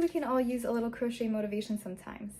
we can all use a little crochet motivation sometimes.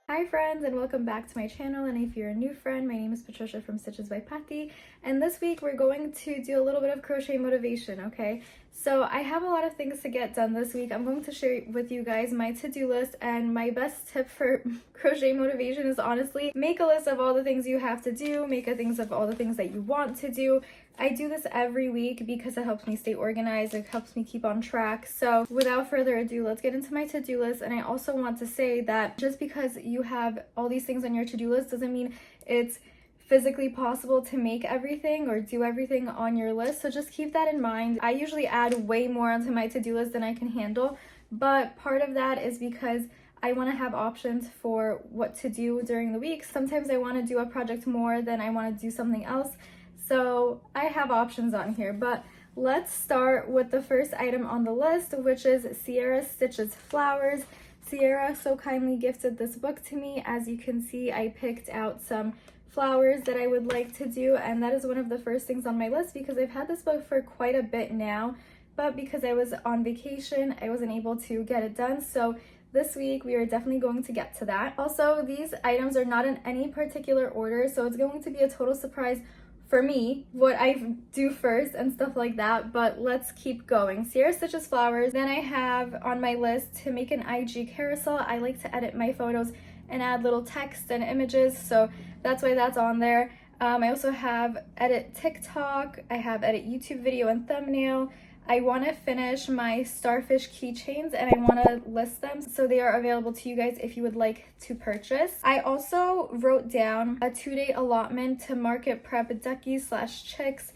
Hi friends, and welcome back to my channel. And if you're a new friend, my name is Patricia from Stitches by Pati, and this week we're going to do a little bit of crochet motivation, okay? So I have a lot of things to get done this week. I'm going to share with you guys my to-do list, and my best tip for crochet motivation is honestly make a list of all the things you have to do, make a list of all the things that you want to do. I do this every week because it helps me stay organized, it helps me keep on track. So without further ado, let's get into my to-do list. And I also want to say that just because you have all these things on your to-do list doesn't mean it's physically possible to make everything or do everything on your list. So just keep that in mind. I usually add way more onto my to-do list than I can handle, but part of that is because I want to have options for what to do during the week. Sometimes I want to do a project more than I want to do something else. So I have options on here, but let's start with the first item on the list, which is Sierra Stitches Flowers. Sierra so kindly gifted this book to me. As you can see, I picked out some flowers that I would like to do, and that is one of the first things on my list because I've had this book for quite a bit now, but because I was on vacation, I wasn't able to get it done. So this week we are definitely going to get to that. Also, these items are not in any particular order, so it's going to be a total surprise for me what I do first and stuff like that, but let's keep going. Sierra Stitches Flowers. Then I have on my list to make an IG carousel. I like to edit my photos and add little text and images, so that's why that's on there. I also have edit TikTok, I have edit YouTube video and thumbnail. I want to finish my Starfish keychains and I want to list them so they are available to you guys if you would like to purchase. I also wrote down a 2-day allotment to market prep duckies / chicks.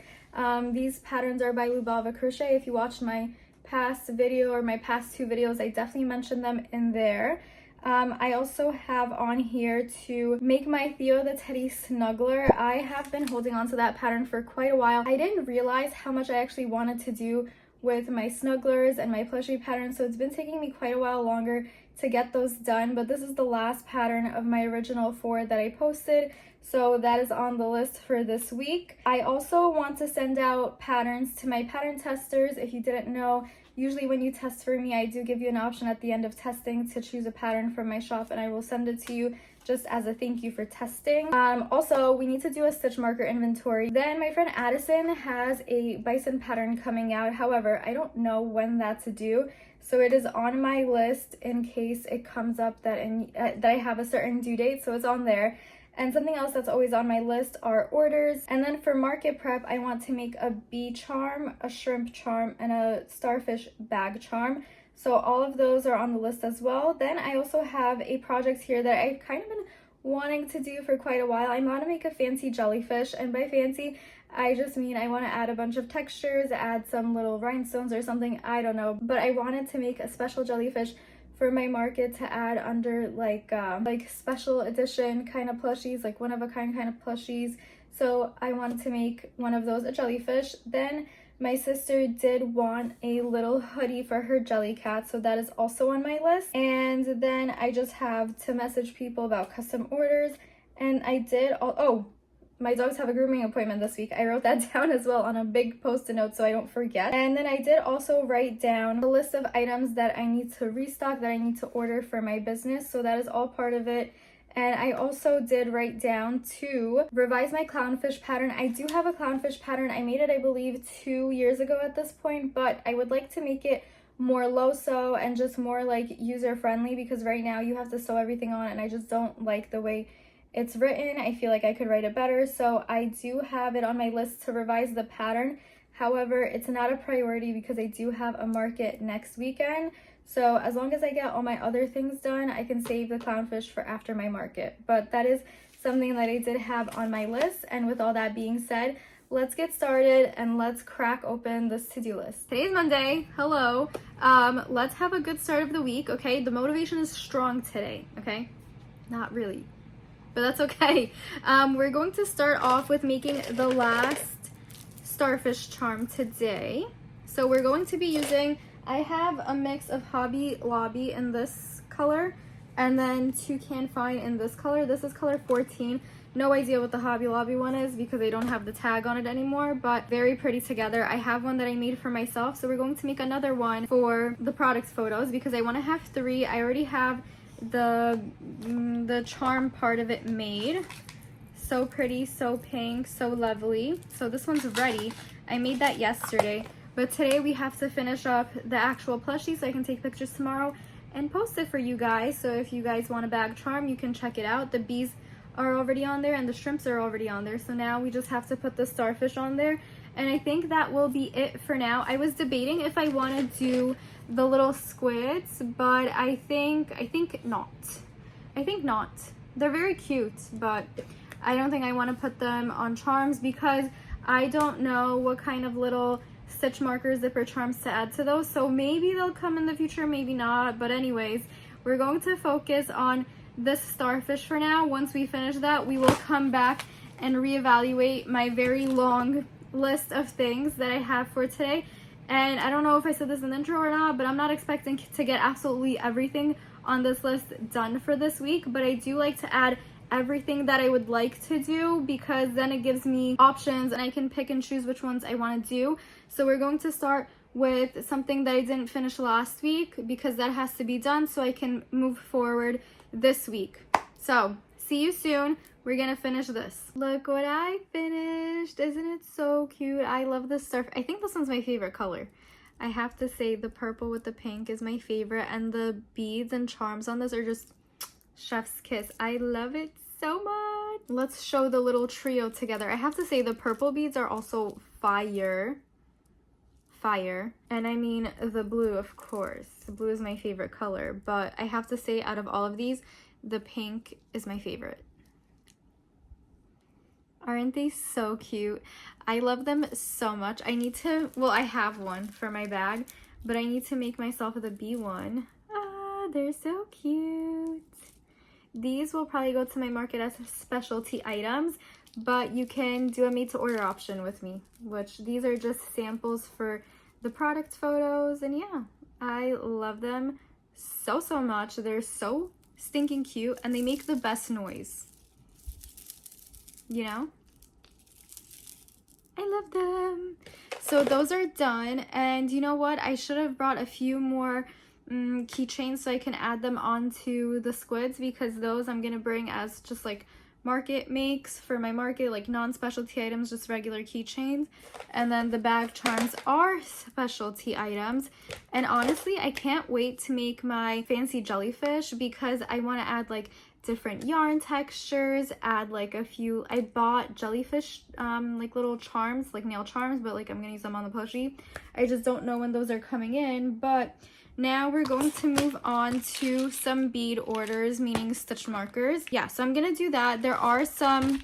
These patterns are by By Crochet. If you watched my past video or my past 2 videos, I definitely mentioned them in there. I also have on here to make my Theo the Teddy Snuggler. I have been holding on to that pattern for quite a while. I didn't realize how much I actually wanted to do with my snugglers and my plushie patterns, so it's been taking me quite a while longer to get those done, but this is the last pattern of my original 4 that I posted, so that is on the list for this week. I also want to send out patterns to my pattern testers. If you didn't know, usually when you test for me, I do give you an option at the end of testing to choose a pattern from my shop, and I will send it to you just as a thank you for testing. Also, we need to do a stitch marker inventory. Then my friend Addison has a bison pattern coming out. However, I don't know when that's due, so it is on my list in case it comes up that that I have a certain due date, so it's on there. And something else that's always on my list are orders. And then for market prep, I want to make a bee charm, a shrimp charm, and a starfish bag charm. So all of those are on the list as well. Then I also have a project here that I've kind of been wanting to do for quite a while. I want to make a fancy jellyfish, and by fancy, I just mean I want to add a bunch of textures, add some little rhinestones or something, I don't know. But I wanted to make a special jellyfish for my market to add under like special edition kind of plushies, like one of a kind of plushies. So I wanted to make one of those a jellyfish. Then my sister did want a little hoodie for her jelly cat, so that is also on my list. And then I just have to message people about custom orders. And I did, my dogs have a grooming appointment this week. I wrote that down as well on a big post-it note so I don't forget. And then I did also write down a list of items that I need to restock, that I need to order for my business. So that is all part of it. And I also did write down to revise my clownfish pattern. I do have a clownfish pattern. I made it, I believe, 2 years ago at this point, but I would like to make it more low sew and just more like user friendly, because right now you have to sew everything on and I just don't like the way it's written. I feel like I could write it better, so I do have it on my list to revise the pattern. However, it's not a priority because I do have a market next weekend. So as long as I get all my other things done, I can save the clownfish for after my market. But that is something that I did have on my list. And with all that being said, let's get started and let's crack open this to-do list. Today's Monday. Hello. Let's have a good start of the week, okay? The motivation is strong today, okay? Not really, but that's okay. We're going to start off with making the last starfish charm today. So we're going to be using, I have a mix of Hobby Lobby in this color and then Toucan Fine in this color. This is color 14. No idea what the Hobby Lobby one is because I don't have the tag on it anymore, but very pretty together. I have one that I made for myself, so we're going to make another one for the product photos because I want to have 3. I already have the charm part of it made. So pretty, so pink, so lovely. So this one's ready. I made that yesterday, but today we have to finish up the actual plushie so I can take pictures tomorrow and post it for you guys. So if you guys want a bag charm, you can check it out. The bees are already on there and the shrimps are already on there. So now we just have to put the starfish on there. And I think that will be it for now. I was debating if I want to do the little squids, but I think not. I think not. They're very cute, but I don't think I want to put them on charms because I don't know what kind of little stitch markers, zipper charms to add to those. So maybe they'll come in the future, maybe not. But anyways, we're going to focus on this starfish for now. Once we finish that, we will come back and reevaluate my very long list of things that I have for today. And I don't know if I said this in the intro or not, but I'm not expecting to get absolutely everything on this list done for this week, but I do like to add everything that I would like to do because then it gives me options and I can pick and choose which ones I want to do. So we're going to start with something that I didn't finish last week because that has to be done so I can move forward this week. So see you soon. We're gonna finish this. Look what I finished. Isn't it so cute? I love this stuff. I think this one's my favorite color. I have to say the purple with the pink is my favorite, and the beads and charms on this are just chef's kiss. I love it so much. Let's show the little trio together. I have to say the purple beads are also fire. And I mean the blue, of course. The blue is my favorite color, but I have to say out of all of these, the pink is my favorite. Aren't they so cute? I love them so much. I need to, well, I have one for my bag, but I need to make myself the bee one. Ah, they're so cute. These will probably go to my market as specialty items, but you can do a made to order option with me, which these are just samples for the product photos. And yeah, I love them so much. They're so stinking cute and they make the best noise, you know. I love them. So those are done, and you know what, I should have brought a few more keychains so I can add them onto the squids, because those I'm gonna bring as just like market makes for my market, like non-specialty items, just regular keychains. And then the bag charms are specialty items. And honestly, I can't wait to make my fancy jellyfish because I want to add like different yarn textures, add like a few, I bought jellyfish like little charms, like nail charms, but like I'm gonna use them on the plushie. I just don't know when those are coming in. But now we're going to move on to some bead orders, meaning stitch markers. Yeah, so I'm gonna do that. There are some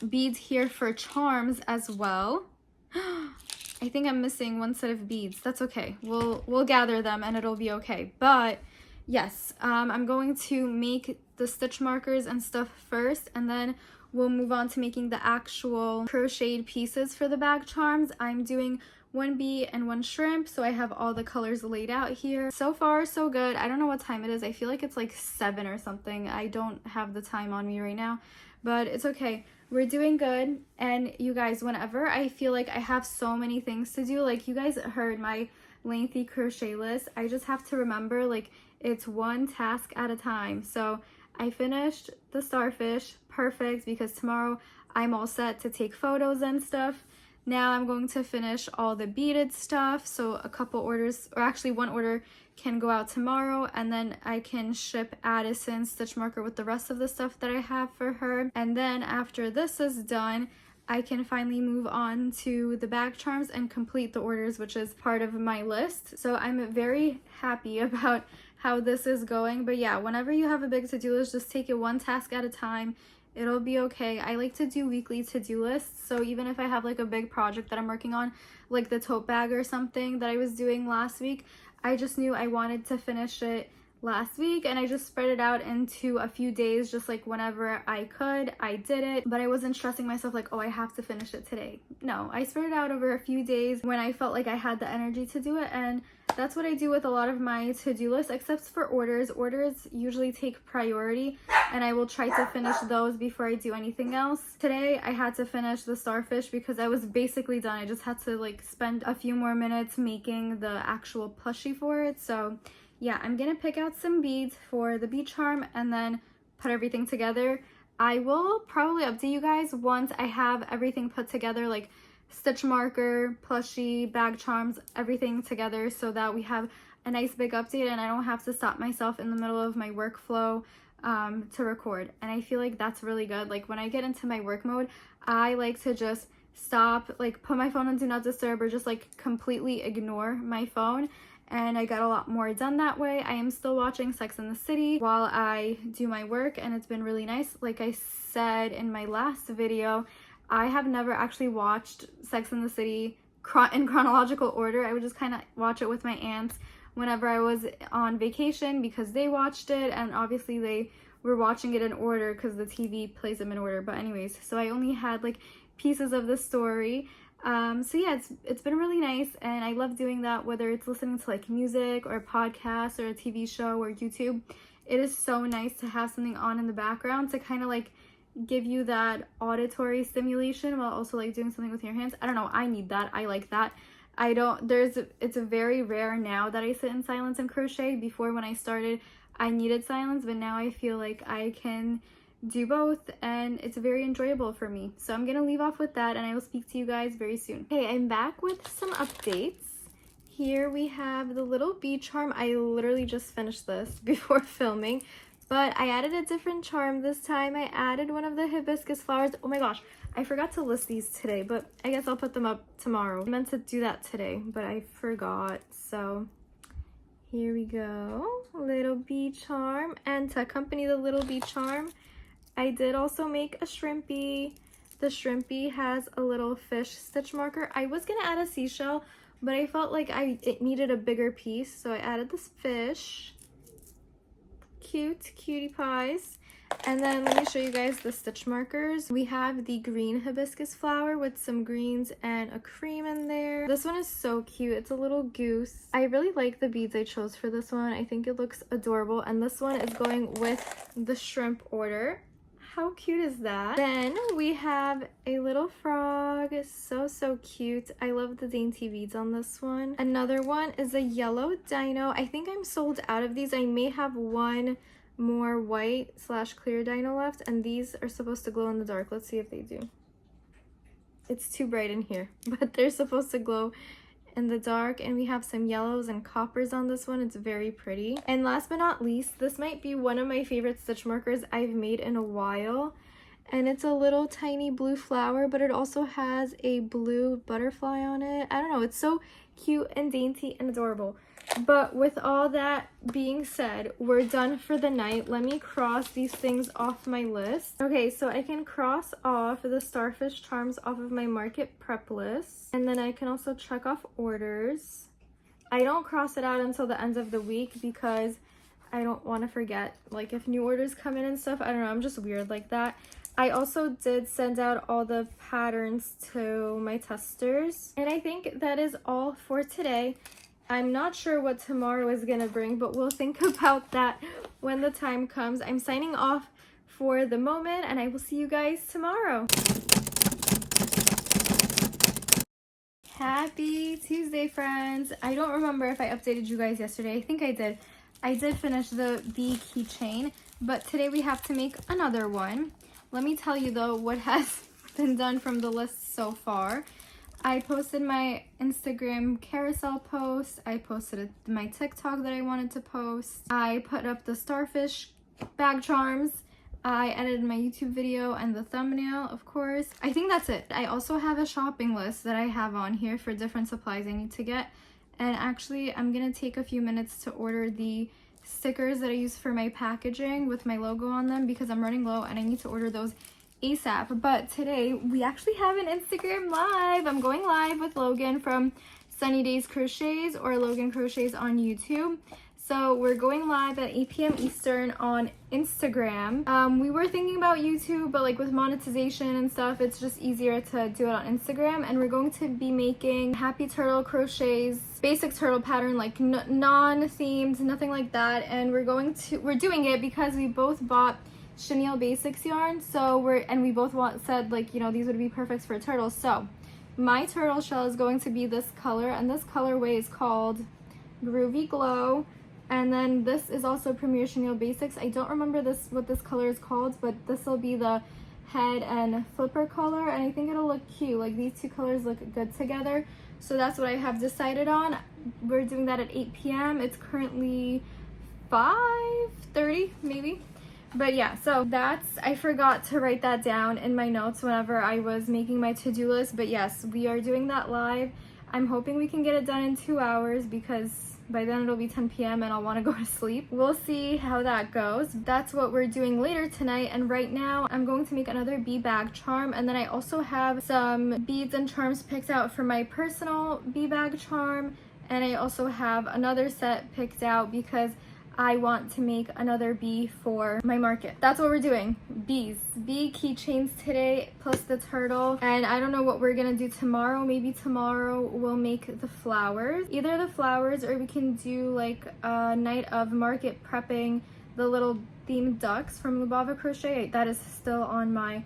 beads here for charms as well. I think I'm missing one set of beads. That's okay. We'll gather them and it'll be okay. But yes, I'm going to make the stitch markers and stuff first, and then we'll move on to making the actual crocheted pieces for the bag charms. I'm doing one bee and one shrimp, so I have all the colors laid out here. So far so good. I don't know what time it is. I feel like it's like 7 or something. I don't have the time on me right now, but it's okay. We're doing good. And you guys, whenever I feel like I have so many things to do, like you guys heard my lengthy crochet list, I just have to remember like it's one task at a time. So I finished the starfish, perfect, because tomorrow I'm all set to take photos and stuff. Now I'm going to finish all the beaded stuff, so a couple orders, or actually one order can go out tomorrow, and then I can ship Addison's stitch marker with the rest of the stuff that I have for her. And then after this is done, I can finally move on to the bag charms and complete the orders, which is part of my list. So I'm very happy about how this is going. But yeah, whenever you have a big to-do list, just take it one task at a time. It'll be okay. I like to do weekly to-do lists, so even if I have like a big project that I'm working on, like the tote bag or something that I was doing last week, I just knew I wanted to finish it last week, and I just spread it out into a few days, just like whenever I could. I did it, but I wasn't stressing myself like, oh, I have to finish it today. No, I spread it out over a few days when I felt like I had the energy to do it, and that's what I do with a lot of my to-do lists, except for orders. Orders usually take priority, and I will try to finish those before I do anything else. Today I had to finish the Starfish because I was basically done. I just had to like spend a few more minutes making the actual plushie for it. So yeah, I'm gonna pick out some beads for the bead charm and then put everything together. I will probably update you guys once I have everything put together, like stitch marker, plushie, bag charms, everything together, so that we have a nice big update and I don't have to stop myself in the middle of my workflow to record. And I feel like that's really good. Like when I get into my work mode, I like to just stop, like put my phone on do not disturb, or just like completely ignore my phone, and I got a lot more done that way. I am still watching Sex and the City while I do my work, and it's been really nice. Like I said in my last video, I have never actually watched Sex and the City in chronological order. I would just kind of watch it with my aunts whenever I was on vacation because they watched it, and obviously they were watching it in order because the TV plays them in order. But anyways, so I only had like pieces of the story. So yeah, it's been really nice, and I love doing that, whether it's listening to like music or a podcast or a TV show or YouTube. It is so nice to have something on in the background to kind of like give you that auditory stimulation while also like doing something with your hands. I don't know, I need that. I like that. It's very rare now that I sit in silence and crochet. Before, when I started, I needed silence, but now I feel like I can do both, and it's very enjoyable for me. So I'm gonna leave off with that, and I will speak to you guys very soon. Okay, I'm back with some updates. Here we have the little bead charm. I literally just finished this before filming, but I added a different charm this time. I added one of the hibiscus flowers. Oh my gosh, I forgot to list these today, but I guess I'll put them up tomorrow. I meant to do that today, but I forgot. So here we go, little bead charm. And to accompany the little bead charm, I did also make a shrimpy. The shrimpy has a little fish stitch marker. I was gonna add a seashell, but I felt like it needed a bigger piece, so I added this fish. Cute, cutie pies. And then let me show you guys the stitch markers. We have the green hibiscus flower with some greens and a cream in there. This one is so cute. It's a little goose. I really like the beads I chose for this one. I think it looks adorable, and this one is going with the shrimp order. How cute is that? Then we have a little frog. So cute. I love the dainty beads on this one. Another one is a yellow dino. I think I'm sold out of these. I may have one more white / clear dino left, and these are supposed to glow in the dark. Let's see if they do. It's too bright in here, but they're supposed to glow in the dark. And we have some yellows and coppers on this one. It's very pretty. And last but not least, this might be one of my favorite stitch markers I've made in a while, and it's a little tiny blue flower, but it also has a blue butterfly on it. I don't know, it's so cute and dainty and adorable. But with all that being said, we're done for the night. Let me cross these things off my list. Okay, so I can cross off the Starfish charms off of my market prep list, and then I can also check off orders. I don't cross it out until the end of the week because I don't want to forget, like if new orders come in and stuff. I don't know, I'm just weird like that. I also did send out all the patterns to my testers, and I think that is all for today. I'm not sure what tomorrow is gonna bring, but we'll think about that when the time comes. I'm signing off for the moment, and I will see you guys tomorrow. Happy Tuesday, friends. I don't remember if I updated you guys yesterday. I think I did. I did finish the bee keychain, but today we have to make another one. Let me tell you though what has been done from the list so far. I posted my Instagram carousel post. I posted my TikTok that I wanted to post. I put up the Starfish bag charms. I edited my YouTube video and the thumbnail, of course. I think that's it. I also have a shopping list that I have on here for different supplies I need to get. And actually, I'm gonna take a few minutes to order the stickers that I use for my packaging with my logo on them because I'm running low and I need to order those ASAP. But today we actually have an Instagram live. I'm going live with Logan from Sunny Days Crochets or Logan Crochets on YouTube. So we're going live at 8 p.m. Eastern on Instagram. We were thinking about YouTube, but like with monetization and stuff, it's just easier to do it on Instagram. And we're going to be making Happy Turtle crochets, basic turtle pattern, like non-themed, nothing like that. And we're doing it because we both bought chenille basics yarn. So we both said like, you know, these would be perfect for turtles. So my turtle shell is going to be this color, and this colorway is called Groovy Glow. And then this is also Premier Chenille Basics. I don't remember what this color is called, but this will be the head and flipper color, and I think it'll look cute. Like these two colors look good together. So that's what I have decided on. We're doing that at 8 p.m. It's currently 5:30 maybe. But yeah, so I forgot to write that down in my notes whenever I was making my to-do list. But yes, we are doing that live. I'm hoping we can get it done in 2 hours because by then it'll be 10 p.m. and I'll want to go to sleep. We'll see how that goes. That's what we're doing later tonight. And right now I'm going to make another bee bag charm. And then I also have some beads and charms picked out for my personal bee bag charm. And I also have another set picked out because I want to make another bee for my market. That's what we're doing. Bees. Bee keychains today plus the turtle. And I don't know what we're gonna do tomorrow. Maybe tomorrow we'll make the flowers. Either the flowers or we can do like a night of market prepping the little themed ducks from Lubava Crochet. That is still on my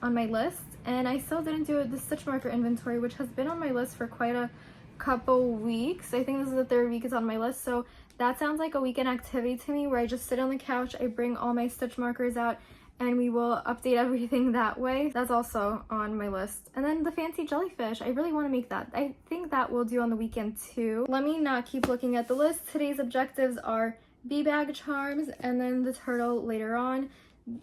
list. And I still didn't do the stitch marker inventory, which has been on my list for quite a couple weeks. I think this is the 3rd week it's on my list. So that sounds like a weekend activity to me where I just sit on the couch, I bring all my stitch markers out, and we will update everything that way. That's also on my list. And then the fancy jellyfish, I really want to make that. I think that we'll do on the weekend too. Let me not keep looking at the list. Today's objectives are bee bag charms and then the turtle later on.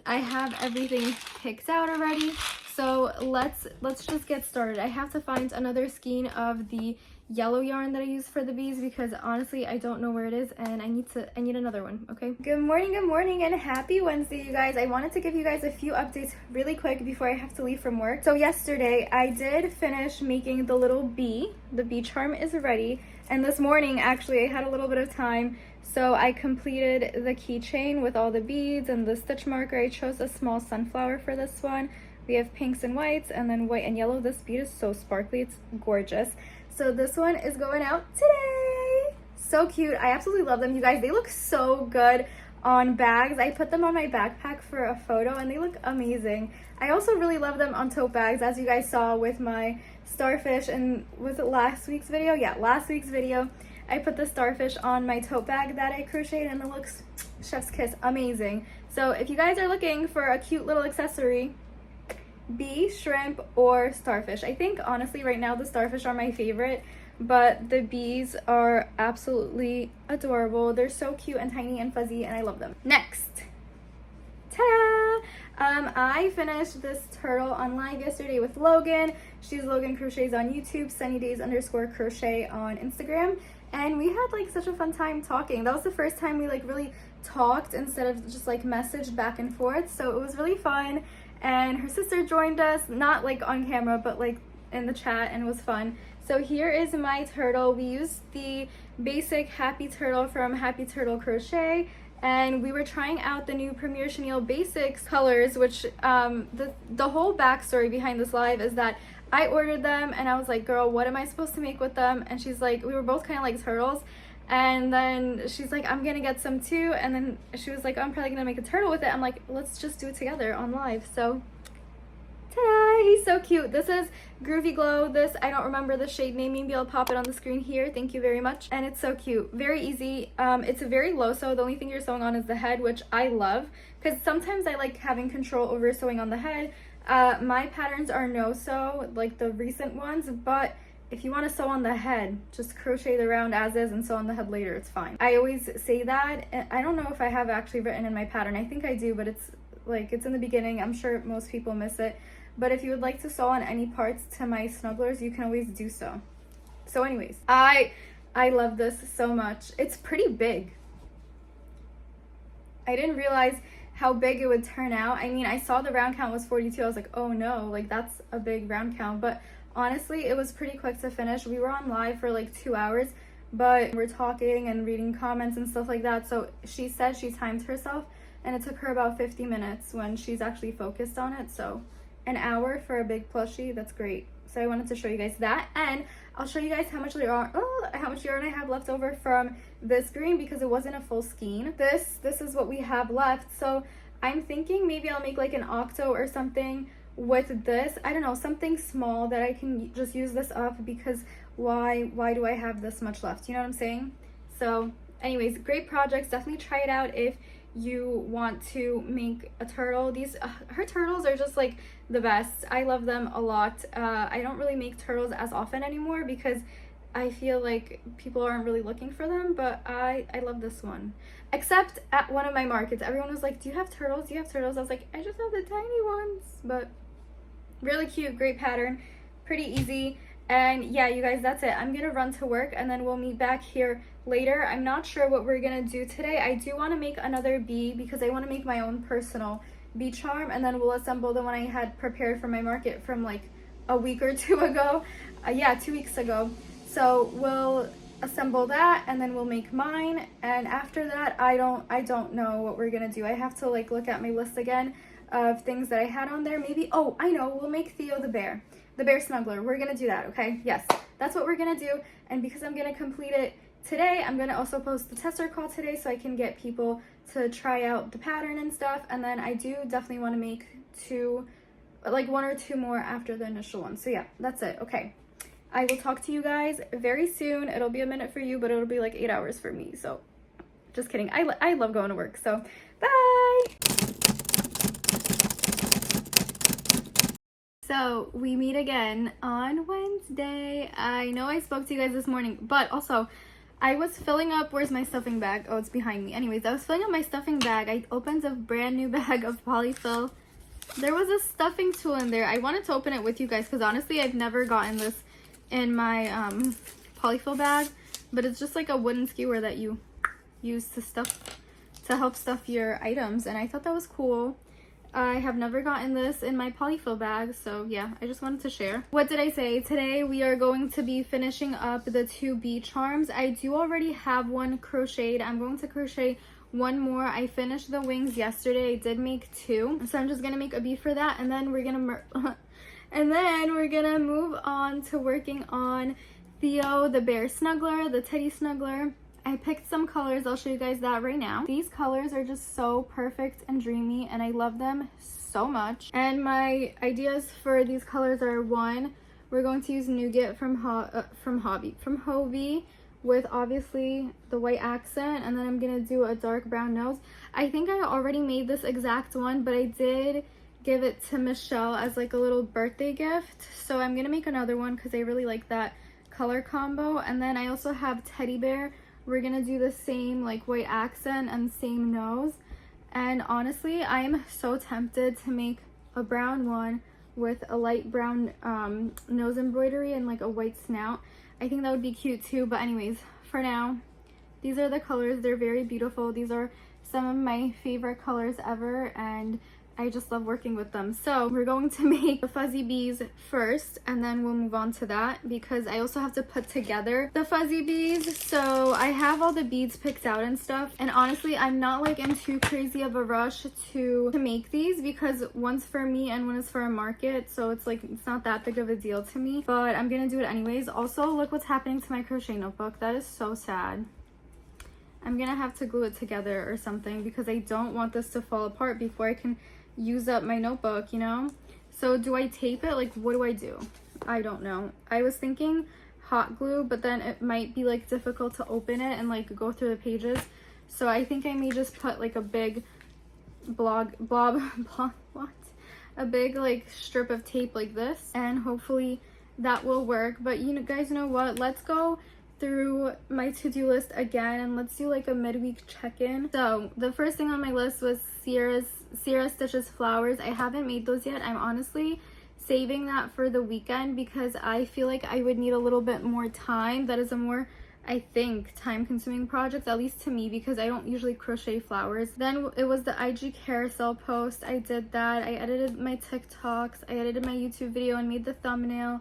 I have everything picked out already. So let's just get started. I have to find another skein of the yellow yarn that I use for the bees because honestly I don't know where it is and I need another one. Okay, good morning and happy Wednesday, you guys. I wanted to give you guys a few updates really quick before I have to leave from work. So yesterday I did finish making the little bee. The bee charm is ready, and this morning actually I had a little bit of time, so I completed the keychain with all the beads and the stitch marker. I chose a small sunflower for this one. We have pinks and whites and then white and yellow. This bead is so sparkly, it's gorgeous. So this one is going out today. So cute. I absolutely love them, you guys. They look so good on bags. I put them on my backpack for a photo and they look amazing. I also really love them on tote bags, as you guys saw with my starfish. And was it last week's video? Yeah, last week's video. I put the starfish on my tote bag that I crocheted and it looks chef's kiss amazing. So if you guys are looking for a cute little accessory, bee, shrimp, or starfish. I think honestly right now the starfish are my favorite, but the bees are absolutely adorable. They're so cute and tiny and fuzzy and I love them. Next, ta-da! I finished this turtle on live yesterday with Logan. She's Logan Crochets on YouTube, sunnydays_crochet on Instagram, and we had like such a fun time talking. That was the first time we like really talked instead of just like messaged back and forth, so it was really fun. And her sister joined us, not like on camera, but like in the chat, and it was fun. So here is my turtle. We used the basic Happy Turtle from Happy Turtle Crochet, and we were trying out the new Premier Chenille Basics colors, which the whole backstory behind this live is that I ordered them and I was like, girl, what am I supposed to make with them? And she's like, we were both kind of like turtles. And then she's like, I'm gonna get some too. And then she was like, I'm probably gonna make a turtle with it. I'm like, let's just do it together on live. So, ta-da! He's so cute. This is Groovy Glow. This, I don't remember the shade name. Maybe I'll pop it on the screen here. Thank you very much. And it's so cute. Very easy. It's a very low sew. The only thing you're sewing on is the head, which I love because sometimes I like having control over sewing on the head. My patterns are no sew, like the recent ones, but if you want to sew on the head, just crochet the round as is and sew on the head later, it's fine. I always say that, and I don't know if I have actually written in my pattern. I think I do, but it's like, it's in the beginning. I'm sure most people miss it. But if you would like to sew on any parts to my snugglers, you can always do so. So anyways, I love this so much. It's pretty big. I didn't realize how big it would turn out. I mean, I saw the round count was 42. I was like, oh no, like that's a big round count. But honestly, it was pretty quick to finish. We were on live for like 2 hours, but we're talking and reading comments and stuff like that. So she said she timed herself and it took her about 50 minutes when she's actually focused on it. So an hour for a big plushie, that's great. So I wanted to show you guys that, and I'll show you guys how much yarn I have left over from this green because it wasn't a full skein. This is what we have left. So I'm thinking maybe I'll make like an octo or something with this. I don't know, something small that I can just use this up, because why do I have this much left? You know what I'm saying? So anyways, great projects. Definitely try it out if you want to make a turtle. These her turtles are just like the best. I love them a lot. I don't really make turtles as often anymore because I feel like people aren't really looking for them, but I love this one. Except at one of my markets, everyone was like, do you have turtles? Do you have turtles? I was like, I just have the tiny ones. But really cute, great pattern, pretty easy. And yeah, you guys, that's it. I'm gonna run to work and then we'll meet back here later. I'm not sure what we're gonna do today. I do want to make another bee because I want to make my own personal bee charm, and then we'll assemble the one I had prepared for my market from like a week or two ago. Yeah, 2 weeks ago. So we'll assemble that and then we'll make mine, and after that I don't know what we're gonna do. I have to like look at my list again of things that I had on there. Maybe, oh, I know, we'll make Theo the bear snuggler. We're gonna do that, okay? Yes, that's what we're gonna do. And because I'm gonna complete it today, I'm gonna also post the tester call today so I can get people to try out the pattern and stuff. And then I do definitely want to make one or two more after the initial one. So yeah, that's it. Okay, I will talk to you guys very soon. It'll be a minute for you, but it'll be like 8 hours for me. So just kidding. I love going to work. So bye. So we meet again on Wednesday. I know I spoke to you guys this morning, but also I was filling up, where's my stuffing bag? Oh, it's behind me. Anyways, I was filling up my stuffing bag. I opened a brand new bag of polyfill. There was a stuffing tool in there. I wanted to open it with you guys because honestly, I've never gotten this in my polyfill bag, but it's just like a wooden skewer that you use to help stuff your items, and I thought that was cool. I have never gotten this in my polyfill bag, so yeah, I just wanted to share. What did I say? Today we are going to be finishing up the 2 bee charms. I do already have one crocheted. I'm going to crochet one more. I finished the wings yesterday. I did make 2, so I'm just gonna make a bee for that, and then we're gonna move on to working on Theo the bear snuggler, the teddy snuggler. I picked some colors. I'll show you guys that right now. These colors are just so perfect and dreamy, and I love them so much. And my ideas for these colors are: 1, we're going to use nougat from Hobie with obviously the white accent, and then I'm gonna do a dark brown nose. I think I already made this exact one, but I did give it to Michelle as like a little birthday gift, so I'm gonna make another one because I really like that color combo. And then I also have teddy bear. We're gonna do the same like white accent and same nose. And honestly, I'm so tempted to make a brown one with a light brown nose embroidery and like a white snout. I think that would be cute too. But anyways, for now, these are the colors. They're very beautiful. These are some of my favorite colors ever, and I just love working with them. So we're going to make the fuzzy bees first, and then we'll move on to that because I also have to put together the fuzzy bees. So I have all the beads picked out and stuff, and honestly, I'm not like in too crazy of a rush to make these because one's for me and one is for a market, so it's like it's not that big of a deal to me, but I'm gonna do it anyways. Also, look what's happening to my crochet notebook. That is so sad. I'm gonna have to glue it together or something because I don't want this to fall apart before I can use up my notebook, you know? So do I tape it? Like, what do I do? I don't know. I was thinking hot glue, but then it might be like difficult to open it and like go through the pages. So I think I may just put like a big a big like strip of tape like this, and hopefully that will work. But you guys know what? Let's go through my to-do list again and let's do like a midweek check-in. So the first thing on my list was Sierra Stitches flowers. I haven't made those yet. I'm honestly saving that for the weekend because I feel like I would need a little bit more time. That is a more, I think, time-consuming project, at least to me, because I don't usually crochet flowers. Then it was the IG carousel post. I did that. I edited my TikToks. I edited my YouTube video and made the thumbnail.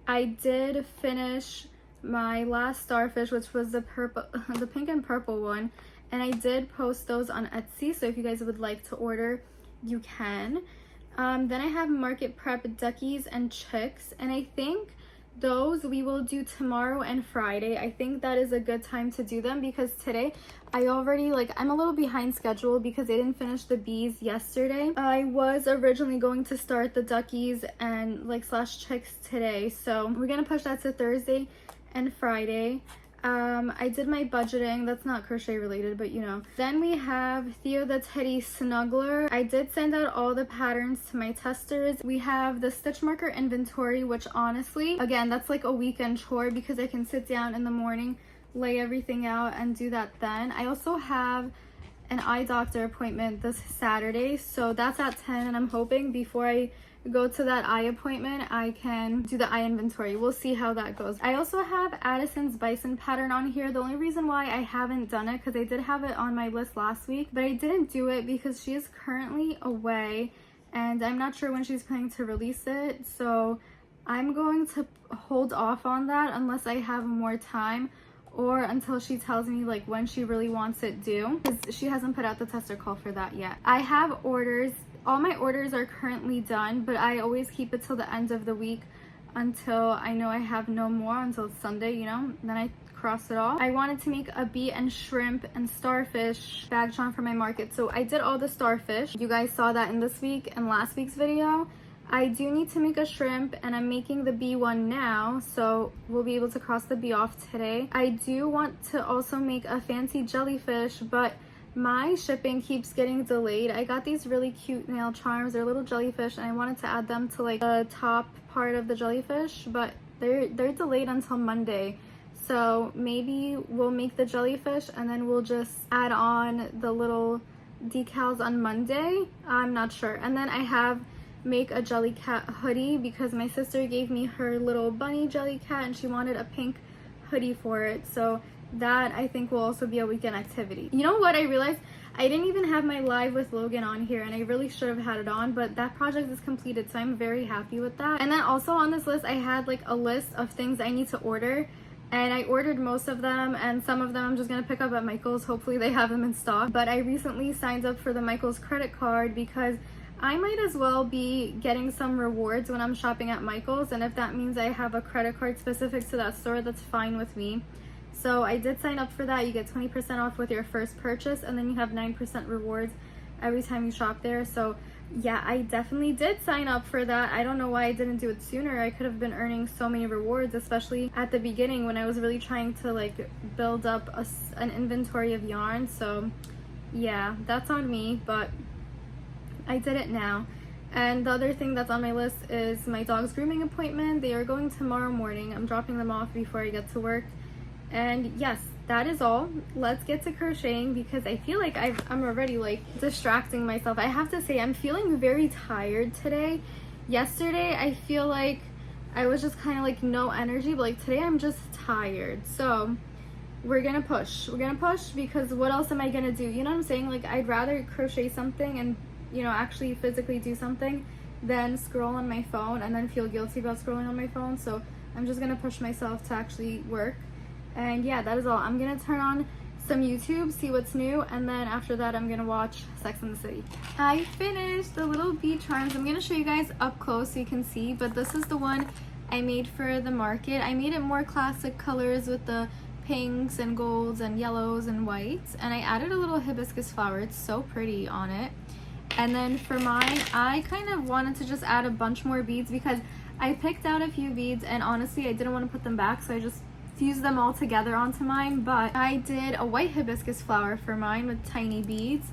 I did finish my last Starfish, which was the purple, the pink and purple one, and I did post those on Etsy, so if you guys would like to order, you can. Then I have Market Prep duckies and chicks, and I think those we will do tomorrow and Friday. I think that is a good time to do them because today I already, I'm a little behind schedule because I didn't finish the bees yesterday. I was originally going to start the duckies and slash chicks today, so we're gonna push that to Thursday and Friday. I did my budgeting. That's not crochet related, but you know. Then we have Theo the Teddy Snuggler. I did send out all the patterns to my testers. We have the stitch marker inventory, which honestly, again, that's like a weekend chore because I can sit down in the morning, lay everything out and do that then. I also have an eye doctor appointment this Saturday, so that's at 10, and I'm hoping before I go to that eye appointment I can do the eye inventory. We'll see how that goes. I also have Addison's bison pattern on here. The only reason why I haven't done it, because I did have it on my list last week, but I didn't do it because she is currently away and I'm not sure when she's planning to release it, so I'm going to hold off on that unless I have more time or until she tells me when she really wants it due, because she hasn't put out the tester call for that yet. I have orders. All my orders are currently done, but I always keep it till the end of the week until I know I have no more, until Sunday, you know, then I cross it off. I wanted to make a bee and shrimp and starfish bag charm for my market, so I did all the starfish. You guys saw that in this week and last week's video. I do need to make a shrimp, and I'm making the bee one now, so we'll be able to cross the bee off today. I do want to also make a fancy jellyfish, but my shipping keeps getting delayed. I got these really cute nail charms. They're little jellyfish, and I wanted to add them to the top part of the jellyfish, but they're delayed until Monday. So maybe we'll make the jellyfish and then we'll just add on the little decals on Monday. I'm not sure. And then I have make a jelly cat hoodie because my sister gave me her little bunny jelly cat and she wanted a pink hoodie for it, so that I think will also be a weekend activity. You know what, I realized I didn't even have my live with Logan on here, and I really should have had it on, but that project is completed, so I'm very happy with that. And then also on this list I had a list of things I need to order, and I ordered most of them, and some of them I'm just gonna pick up at Michael's. Hopefully they have them in stock. But I recently signed up for the Michael's credit card because I might as well be getting some rewards when I'm shopping at Michael's, and if that means I have a credit card specific to that store, that's fine with me. So I did sign up for that. You get 20% off with your first purchase, and then you have 9% rewards every time you shop there. So yeah, I definitely did sign up for that. I don't know why I didn't do it sooner. I could have been earning so many rewards, especially at the beginning when I was really trying to build up an inventory of yarn. So yeah, that's on me, but I did it now. And the other thing that's on my list is my dog's grooming appointment. They are going tomorrow morning. I'm dropping them off before I get to work. And yes, that is all. Let's get to crocheting because I feel like I'm already distracting myself. I have to say I'm feeling very tired today. Yesterday I feel like I was just kind of no energy, but today I'm just tired. So we're gonna push. We're gonna push because what else am I gonna do? You know what I'm saying? I'd rather crochet something and actually physically do something than scroll on my phone and then feel guilty about scrolling on my phone. So I'm just gonna push myself to actually work. And yeah, that is all. I'm gonna turn on some YouTube, see what's new, and then after that I'm gonna watch Sex and the City. I finished the little bee charms. I'm gonna show you guys up close so you can see, but this is the one I made for the market. I made it more classic colors with the pinks and golds and yellows and whites, and I added a little hibiscus flower. It's so pretty on it. And then for mine, I kind of wanted to just add a bunch more beads because I picked out a few beads and honestly I didn't want to put them back, so I just fused them all together onto mine. But I did a white hibiscus flower for mine with tiny beads.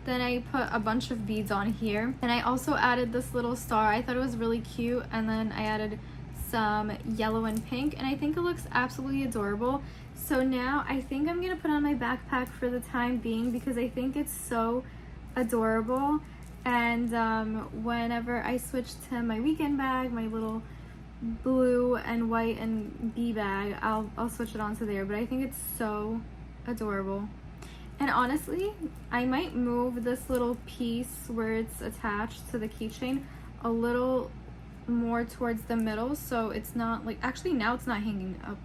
Then I put a bunch of beads on here, and I also added this little star. I thought it was really cute, and then I added some yellow and pink, and I think it looks absolutely adorable. So now I think I'm gonna put on my backpack for the time being because I think it's so adorable. And whenever I switch to my weekend bag, my little blue and white and bee bag, I'll switch it onto there. But I think it's so adorable. And honestly, I might move this little piece where it's attached to the keychain a little more towards the middle, so it's not like, actually now it's not hanging up.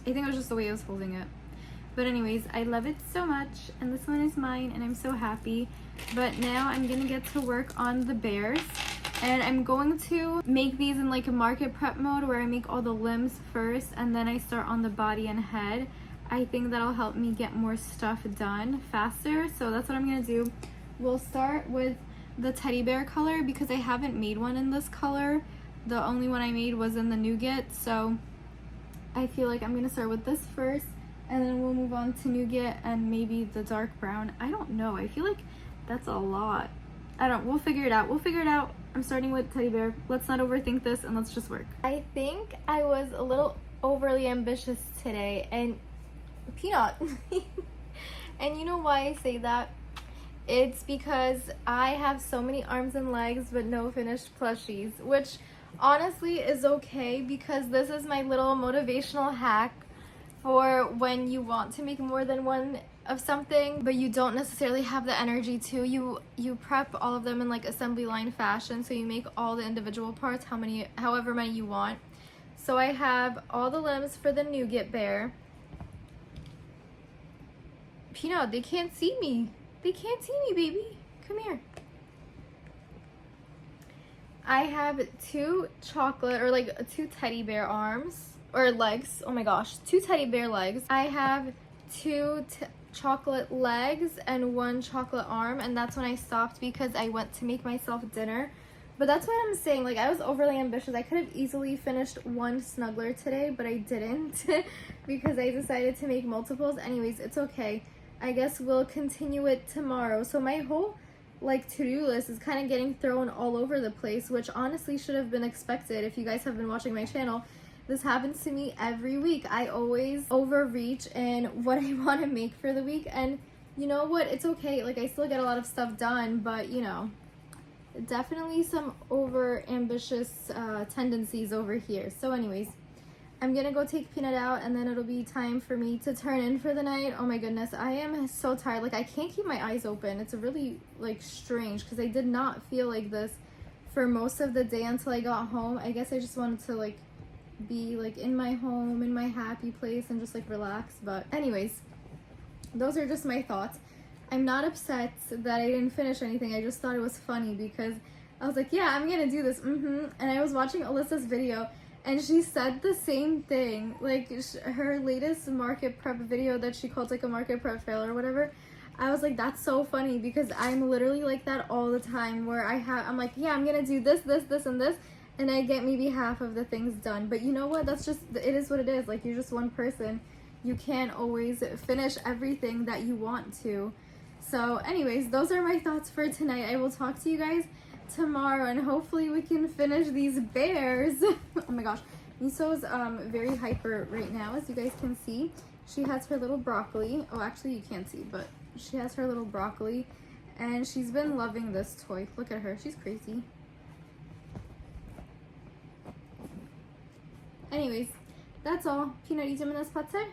I think it was just the way I was holding it. But anyways, I love it so much, and this one is mine, and I'm so happy. But now I'm gonna get to work on the bears, and I'm going to make these in like a market prep mode where I make all the limbs first and then I start on the body and head. I think that'll help me get more stuff done faster, so that's what I'm gonna do. We'll start with the teddy bear color because I haven't made one in this color. The only one I made was in the nougat, so I feel like I'm gonna start with this first, and then we'll move on to nougat and maybe the dark brown. I don't know, I feel like that's a lot. We'll figure it out. I'm starting with teddy bear. Let's not overthink this and let's just work. I think I was a little overly ambitious today, and Peanut. And you know why I say that? It's because I have so many arms and legs but no finished plushies, which honestly is okay because this is my little motivational hack for when you want to make more than one of something but you don't necessarily have the energy to. You prep all of them in like assembly line fashion, so you make all the individual parts, however many you want. So I have all the limbs for the nougat bear. Peanut, they can't see me. They can't see me, baby. Come here. I have two teddy bear arms or legs. Oh my gosh, two teddy bear legs. I have two chocolate legs and one chocolate arm, and that's when I stopped because I went to make myself dinner. But that's what I'm saying, like I was overly ambitious. I could have easily finished one snuggler today, but I didn't because I decided to make multiples. Anyways, it's okay. I guess we'll continue it tomorrow. So my whole like to-do list is kind of getting thrown all over the place, which honestly should have been expected if you guys have been watching my channel. This happens to me every week. I always overreach in what I want to make for the week, and you know what? It's okay. Like I still get a lot of stuff done, but you know, definitely some over ambitious tendencies over here. So anyways, I'm gonna go take Peanut out and then it'll be time for me to turn in for the night. Oh my goodness, I am so tired. Like I can't keep my eyes open. It's really like strange because I did not feel like this for most of the day until I got home. I guess I just wanted to like be like in my home, in my happy place, and just like relax. But anyways, those are just my thoughts. I'm not upset that I didn't finish anything. I just thought it was funny because I was like, yeah, I'm gonna do this. And I was watching Alyssa's video and she said the same thing. Like her latest market prep video that she called like a market prep fail or whatever. I was like, that's so funny because I'm literally like that all the time where I'm like, yeah, I'm gonna do this, and this, and I get maybe half of the things done. But you know what? That's just, it is what it is. Like you're just one person. You can't always finish everything that you want to. So anyways, those are my thoughts for tonight. I will talk to you guys tomorrow and hopefully we can finish these bears. Oh my gosh, Miso's very hyper right now, as you guys can see. She has her little broccoli. Oh, actually you can't see, but she has her little broccoli and she's been loving this toy. Look at her, she's crazy. Anyways, that's all. Peanut, idziemy na spacer?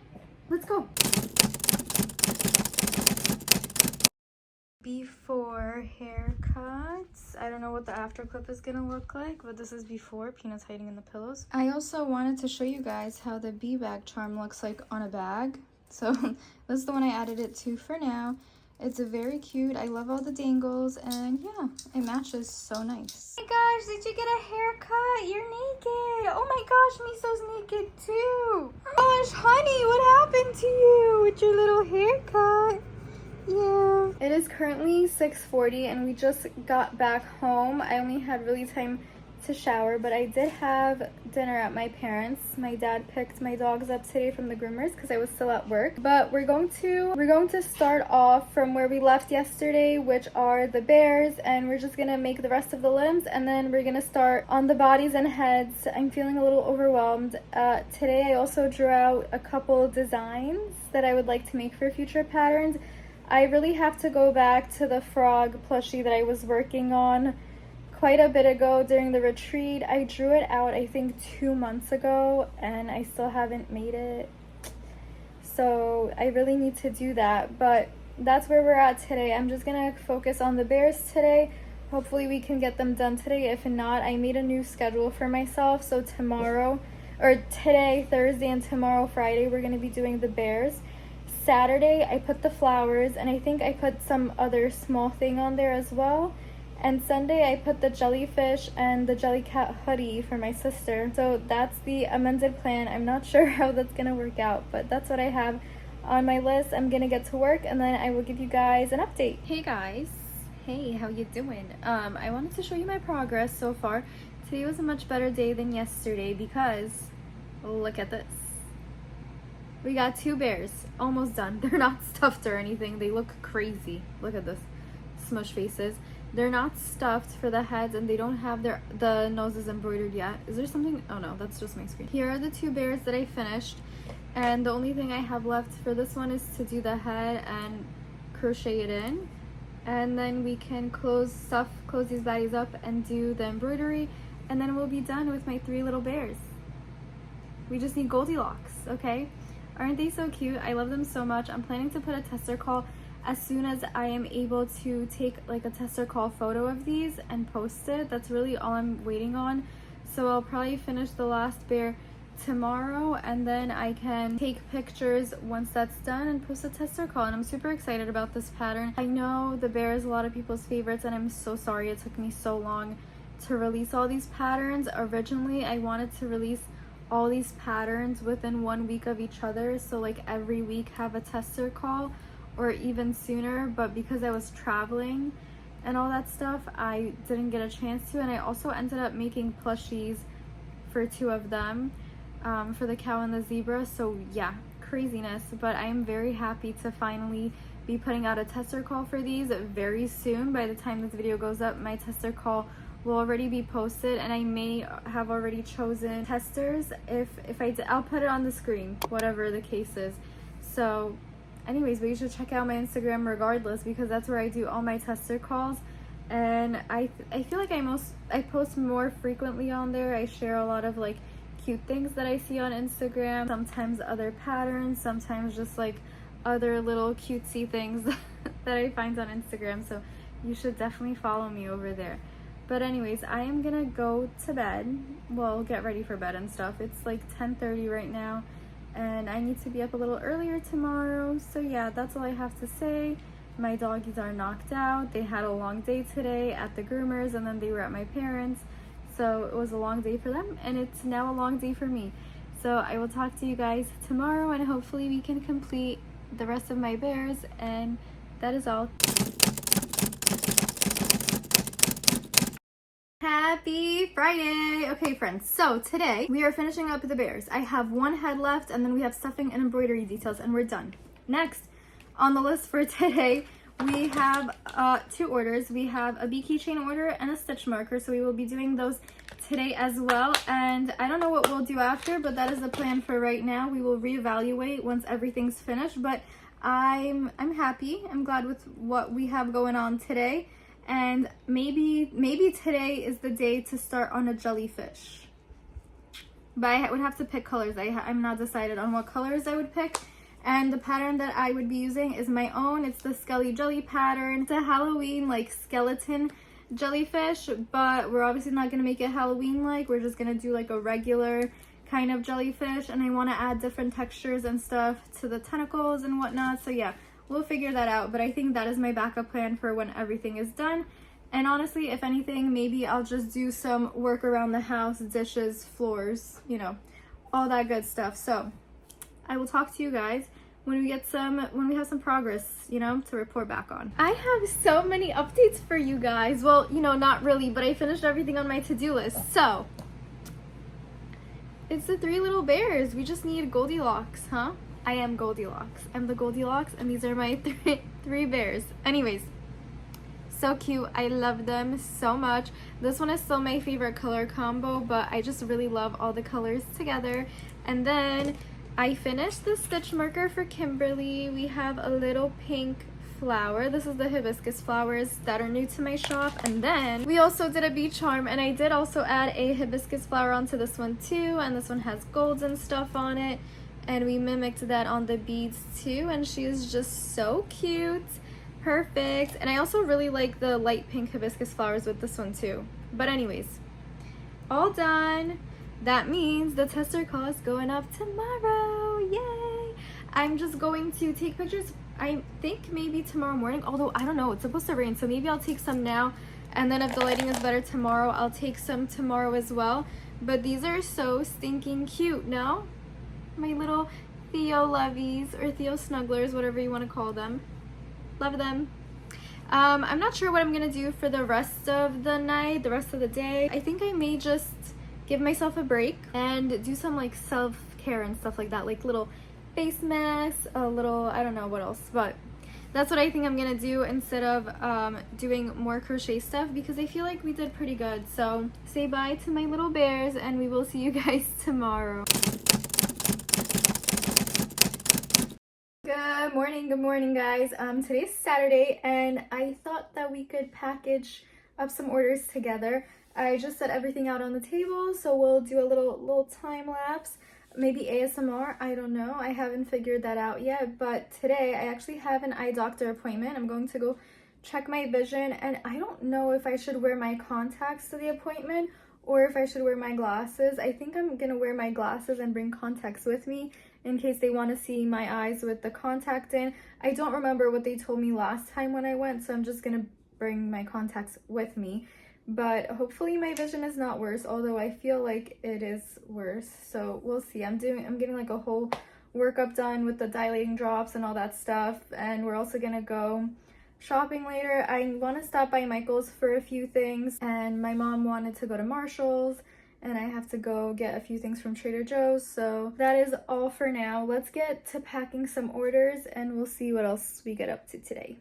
Let's go. Before haircuts. I don't know what the after clip is gonna look like, but this is before. Peanut's hiding in the pillows. I also wanted to show you guys how the bee bag charm looks like on a bag. So this is the one I added it to for now. It's very cute. I love all the dangles, and yeah, it matches so nice. Oh my gosh, did you get a haircut? You're naked. Oh my gosh, Miso's naked too. Oh gosh, honey, what happened to you with your little haircut? Yeah. It is currently 6:40 and we just got back home. I only had really time to shower, but I did have dinner at my parents'. My dad picked my dogs up today from the groomers because I was still at work. But we're going to start off from where we left yesterday, which are the bears, and we're just gonna make the rest of the limbs, and then we're gonna start on the bodies and heads. I'm feeling a little overwhelmed. Today I also drew out a couple designs that I would like to make for future patterns. I really have to go back to the frog plushie that I was working on quite a bit ago during the retreat. I drew it out I think 2 months ago and I still haven't made it. So I really need to do that, but that's where we're at today. I'm just gonna focus on the bears today. hopefully we can get them done today. If not, I made a new schedule for myself. So tomorrow, or today, Thursday, and tomorrow, Friday, we're going to be doing the bears. Saturday, I put the flowers, and I think I put some other small thing on there as well. And Sunday, I put the jellyfish and the jellycat hoodie for my sister. So that's the amended plan. I'm not sure how that's going to work out, but that's what I have on my list. I'm going to get to work, and then I will give you guys an update. Hey guys. Hey, how you doing? I wanted to show you my progress so far. Today was a much better day than yesterday because look at this. We got 2 bears almost done. They're not stuffed or anything. They look crazy. Look at this. Smush faces. They're not stuffed for the heads, and they don't have the noses embroidered yet. Is there something? Oh no, that's just my screen. Here are the 2 bears that I finished, and the only thing I have left for this one is to do the head and crochet it in. And then we can close these baddies up and do the embroidery, and then we'll be done with my 3 little bears. We just need Goldilocks, okay? Aren't they so cute? I love them so much. I'm planning to put a tester call as soon as I am able to take like a tester call photo of these and post it. That's really all I'm waiting on. So I'll probably finish the last bear tomorrow, and then I can take pictures once that's done and post a tester call. And I'm super excited about this pattern. I know the bear is a lot of people's favorites, and I'm so sorry it took me so long to release all these patterns. Originally I wanted to release all these patterns within 1 week of each other, so like every week have a tester call or even sooner, but because I was traveling and all that stuff, I didn't get a chance to. And I also ended up making plushies for 2 of them, for the cow and the zebra. So yeah, craziness, but I am very happy to finally be putting out a tester call for these very soon. By the time this video goes up, my tester call will already be posted, and I may have already chosen testers. If I'll put it on the screen, whatever the case is. So anyways, but you should check out my Instagram regardless, because that's where I do all my tester calls. And I feel like I post more frequently on there. I share a lot of like cute things that I see on Instagram, sometimes other patterns, sometimes just like other little cutesy things that I find on Instagram. So you should definitely follow me over there. But anyways, I am gonna go to bed. Well, get ready for bed and stuff. It's like 10:30 right now, and I need to be up a little earlier tomorrow. So yeah, that's all I have to say. My doggies are knocked out. They had a long day today at the groomers, and then they were at my parents'. So it was a long day for them, and it's now a long day for me. So I will talk to you guys tomorrow, and hopefully we can complete the rest of my bears. And that is all. Happy Friday! Okay friends, so today we are finishing up the bears. I have 1 head left, and then we have stuffing and embroidery details, and we're done. Next on the list for today, we have 2 orders. We have a bee keychain order and a stitch marker, so we will be doing those today as well. And I don't know what we'll do after, but that is the plan for right now. We will reevaluate once everything's finished, but I'm happy. I'm glad with what we have going on today. And maybe today is the day to start on a jellyfish. But I would have to pick colors. I'm not decided on what colors I would pick. And the pattern that I would be using is my own. It's the Skelly Jelly pattern. It's a Halloween like skeleton jellyfish, but we're obviously not gonna make it Halloween-like. We're just gonna do like a regular kind of jellyfish, and I want to add different textures and stuff to the tentacles and whatnot. So yeah, we'll figure that out, but I think that is my backup plan for when everything is done. And honestly, if anything, maybe I'll just do some work around the house, dishes, floors, you know, all that good stuff. So I will talk to you guys when we have some progress, you know, to report back on. I have so many updates for you guys. Well, you know, not really, but I finished everything on my to-do list. So it's the 3 little bears. We just need Goldilocks, huh? I am Goldilocks. I'm the Goldilocks, and these are my 3 bears. Anyways, so cute. I love them so much. This one is still my favorite color combo, but I just really love all the colors together. And then I finished the stitch marker for Kimberly. We have a little pink flower. This is the hibiscus flowers that are new to my shop. And then we also did a bee charm, and I did also add a hibiscus flower onto this one too, and this one has golds and stuff on it, and we mimicked that on the beads too, and she is just so cute. Perfect. And I also really like the light pink hibiscus flowers with this one too. But anyways, all done. That means the tester call is going up tomorrow. Yay! I'm just going to take pictures, I think maybe tomorrow morning, although I don't know, it's supposed to rain, so maybe I'll take some now, and then if the lighting is better tomorrow, I'll take some tomorrow as well. But these are so stinking cute, no? My little Theo lovies, or Theo snugglers, whatever you want to call them. Love them. I'm not sure what I'm gonna do for the rest of the night, the rest of the day. I think I may just give myself a break and do some like self-care and stuff like that, like little face masks, a little, I don't know what else, but that's what I think I'm gonna do instead of doing more crochet stuff, because I feel like we did pretty good. So say bye to my little bears and we will see you guys tomorrow. Good morning guys. Today's Saturday and I thought that we could package up some orders together. I just set everything out on the table, so we'll do a little time lapse, maybe ASMR, I don't know. I haven't figured that out yet, but today I actually have an eye doctor appointment. I'm going to go check my vision, and I don't know if I should wear my contacts to the appointment or if I should wear my glasses. I think I'm gonna wear my glasses and bring contacts with me in case they want to see my eyes with the contact in. I don't remember what they told me last time when I went, so I'm just gonna bring my contacts with me. But hopefully my vision is not worse, although I feel like it is worse, so we'll see. I'm getting like a whole workup done with the dilating drops and all that stuff, and we're also gonna go shopping later. I want to stop by Michael's for a few things, and my mom wanted to go to Marshall's, and I have to go get a few things from Trader Joe's. So that is all for now. Let's get to packing some orders and we'll see what else we get up to today.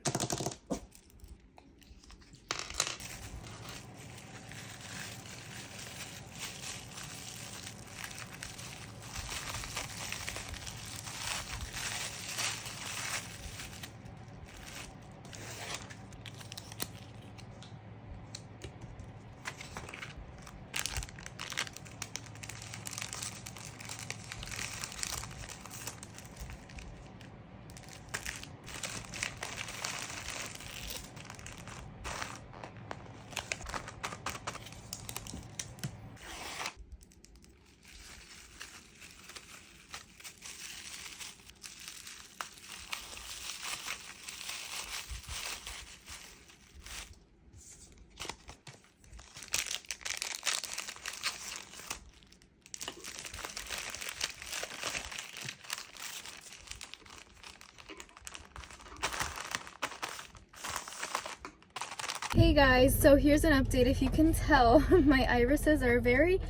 Hey guys, so here's an update. If you can tell, my irises are very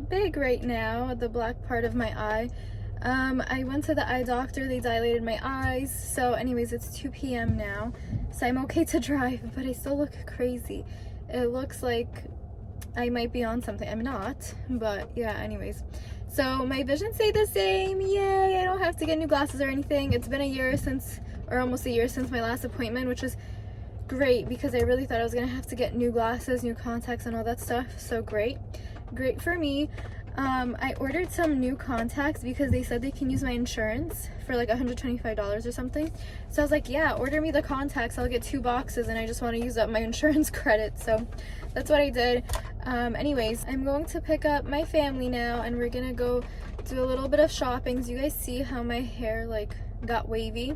big right now, the black part of my eye. I went to the eye doctor, they dilated my eyes. So anyways, it's 2 p.m. now, so I'm okay to drive, but I still look crazy. It looks like I might be on something. I'm not, but yeah, anyways. So my vision stayed the same. Yay, I don't have to get new glasses or anything. It's been a year since, or almost a year since my last appointment, which is great because I really thought I was gonna have to get new glasses, new contacts and all that stuff. So great for me. I ordered some new contacts because they said they can use my insurance for like $125 or something. So I was like, yeah, order me the contacts, I'll get 2 boxes, and I just want to use up my insurance credit. So that's what I did. Anyways, I'm going to pick up my family now and we're gonna go do a little bit of shopping. Do you guys see how my hair like got wavy?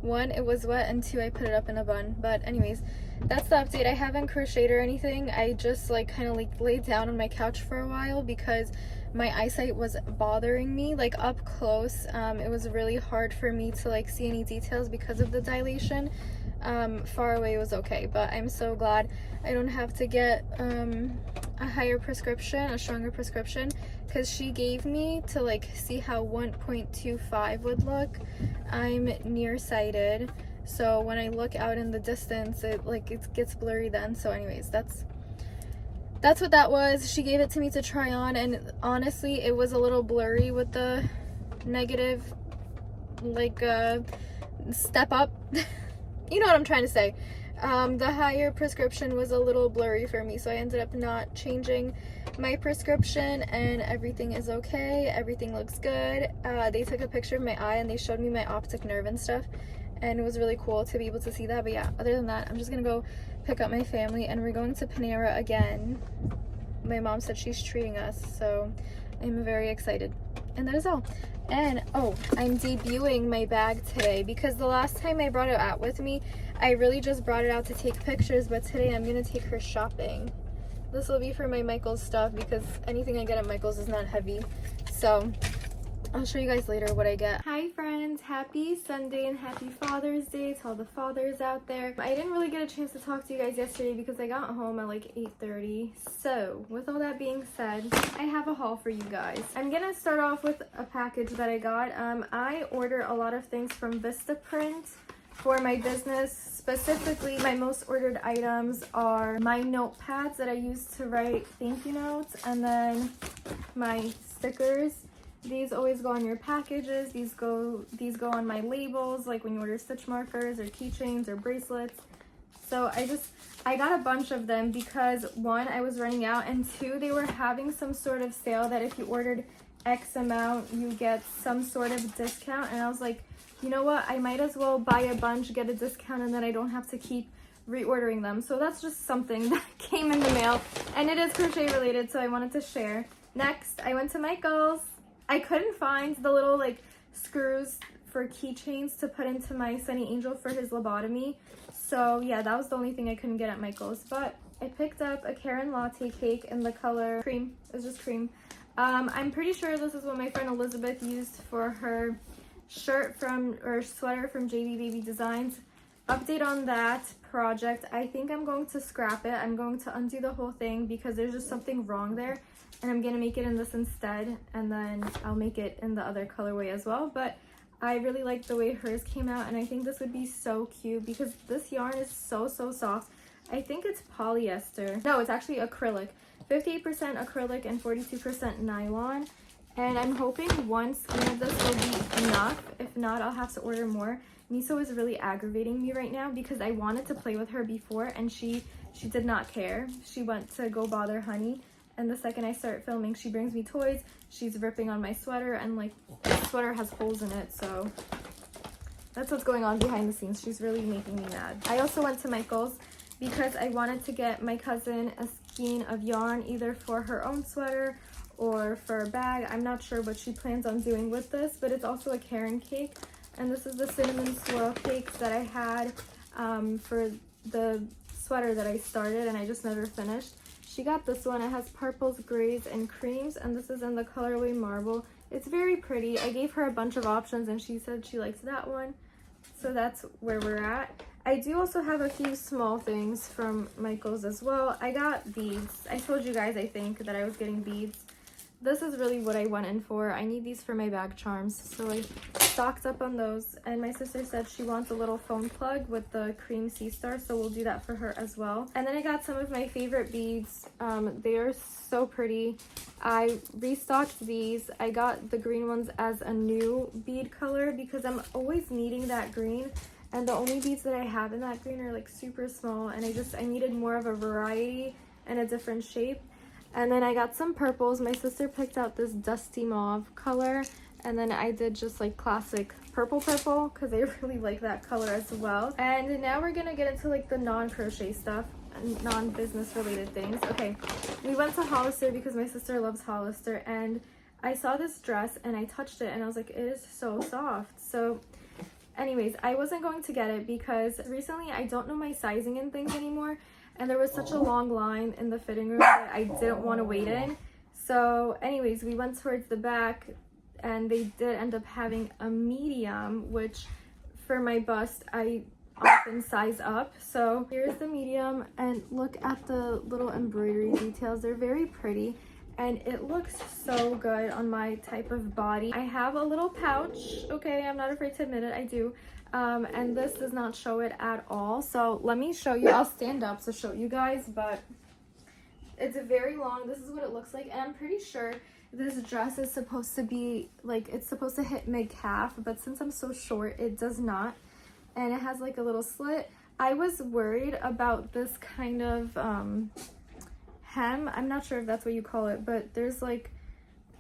1, it was wet, and 2, I put it up in a bun. But anyways, that's the update. I haven't crocheted or anything. I just like kind of like laid down on my couch for a while because my eyesight was bothering me like up close. It was really hard for me to like see any details because of the dilation. Far away was okay, but I'm so glad I don't have to get a higher prescription, a stronger prescription, because she gave me to like see how 1.25 would look. I'm nearsighted, so when I look out in the distance it gets blurry then. So anyways, that's what that was. She gave it to me to try on, and honestly it was a little blurry with the negative like step up. You know what I'm trying to say. The higher prescription was a little blurry for me, so I ended up not changing my prescription, and everything is okay. Everything looks good. They took a picture of my eye and they showed me my optic nerve and stuff, and it was really cool to be able to see that. But yeah, other than that, I'm just gonna go pick up my family, and we're going to Panera again. My mom said she's treating us, so I'm very excited. And that is all. And oh, I'm debuting my bag today because the last time I brought it out with me, I really just brought it out to take pictures, but today I'm gonna take her shopping. This will be for my Michael's stuff because anything I get at Michael's is not heavy. So I'll show you guys later what I get. Hi friends, happy Sunday and happy Father's Day to all the fathers out there. I didn't really get a chance to talk to you guys yesterday because I got home at like 8:30. So with all that being said, I have a haul for you guys. I'm gonna start off with a package that I got. I order a lot of things from Vistaprint for my business. Specifically, my most ordered items are my notepads that I use to write thank you notes, and then my stickers. These always go on your packages. These go on my labels, like when you order stitch markers or keychains or bracelets. So I got a bunch of them because one, I was running out, and two, they were having some sort of sale that if you ordered X amount, you get some sort of discount. And I was like, you know what? I might as well buy a bunch, get a discount, and then I don't have to keep reordering them. So that's just something that came in the mail, and it is crochet related, so I wanted to share. Next, I went to Michael's. I couldn't find the little like screws for keychains to put into my Sunny Angel for his lobotomy. So yeah, that was the only thing I couldn't get at Michael's. But I picked up a Karen latte cake in the color cream. It was just cream. I'm pretty sure this is what my friend Elizabeth used for her shirt or sweater from JB Baby Designs. Update on that project. I think I'm going to scrap it. I'm going to undo the whole thing because there's just something wrong there. And I'm gonna make it in this instead, and then I'll make it in the other colorway as well. But I really like the way hers came out, and I think this would be so cute because this yarn is so soft. I think it's polyester. No, it's actually acrylic. 58% acrylic and 42% nylon. And I'm hoping one skein of this will be enough. If not, I'll have to order more. Miso is really aggravating me right now because I wanted to play with her before, and she did not care. She went to go bother Honey. And the second I start filming, she brings me toys. She's ripping on my sweater, and like the sweater has holes in it. So that's what's going on behind the scenes. She's really making me mad. I also went to Michael's because I wanted to get my cousin a skein of yarn, either for her own sweater or for a bag. I'm not sure what she plans on doing with this, but it's also a Karen cake. And this is the cinnamon swirl cakes that I had for the sweater that I started and I just never finished. She got this one. It has purples, grays, and creams, and this is in the colorway Marble. It's very pretty. I gave her a bunch of options, and she said she likes that one. So that's where we're at. I do also have a few small things from Michael's as well. I got beads. I told you guys, I think, that I was getting beads. This is really what I went in for. I need these for my bag charms, so I stocked up on those. And my sister said she wants a little phone plug with the cream sea star, so we'll do that for her as well. And then I got some of my favorite beads. They are so pretty. I restocked these. I got the green ones as a new bead color because I'm always needing that green, and the only beads that I have in that green are like super small, and I needed more of a variety and a different shape. And then I got some purples. My sister picked out this dusty mauve color, and then I did just like classic purple because I really like that color as well. And now we're gonna get into like the non-crochet stuff, non-business related things. Okay, we went to Hollister because my sister loves Hollister, and I saw this dress and I touched it and I was like, it is so soft. So anyways, I wasn't going to get it because recently I don't know my sizing and things anymore. And there was such a long line in the fitting room that I didn't want to wait in. So anyways, we went towards the back, and they did end up having a medium, which for my bust, I often size up. So here's the medium, and look at the little embroidery details. They're very pretty, and it looks so good on my type of body. I have a little pouch. Okay, I'm not afraid to admit it, I do. And this does not show it at all. So let me show you. I'll stand up to show you guys, but it's very long. This is what it looks like, and I'm pretty sure this dress is supposed to be like, it's supposed to hit mid-calf, but since I'm so short, it does not. And it has like a little slit. I was worried about this kind of hem. I'm not sure if that's what you call it, but there's like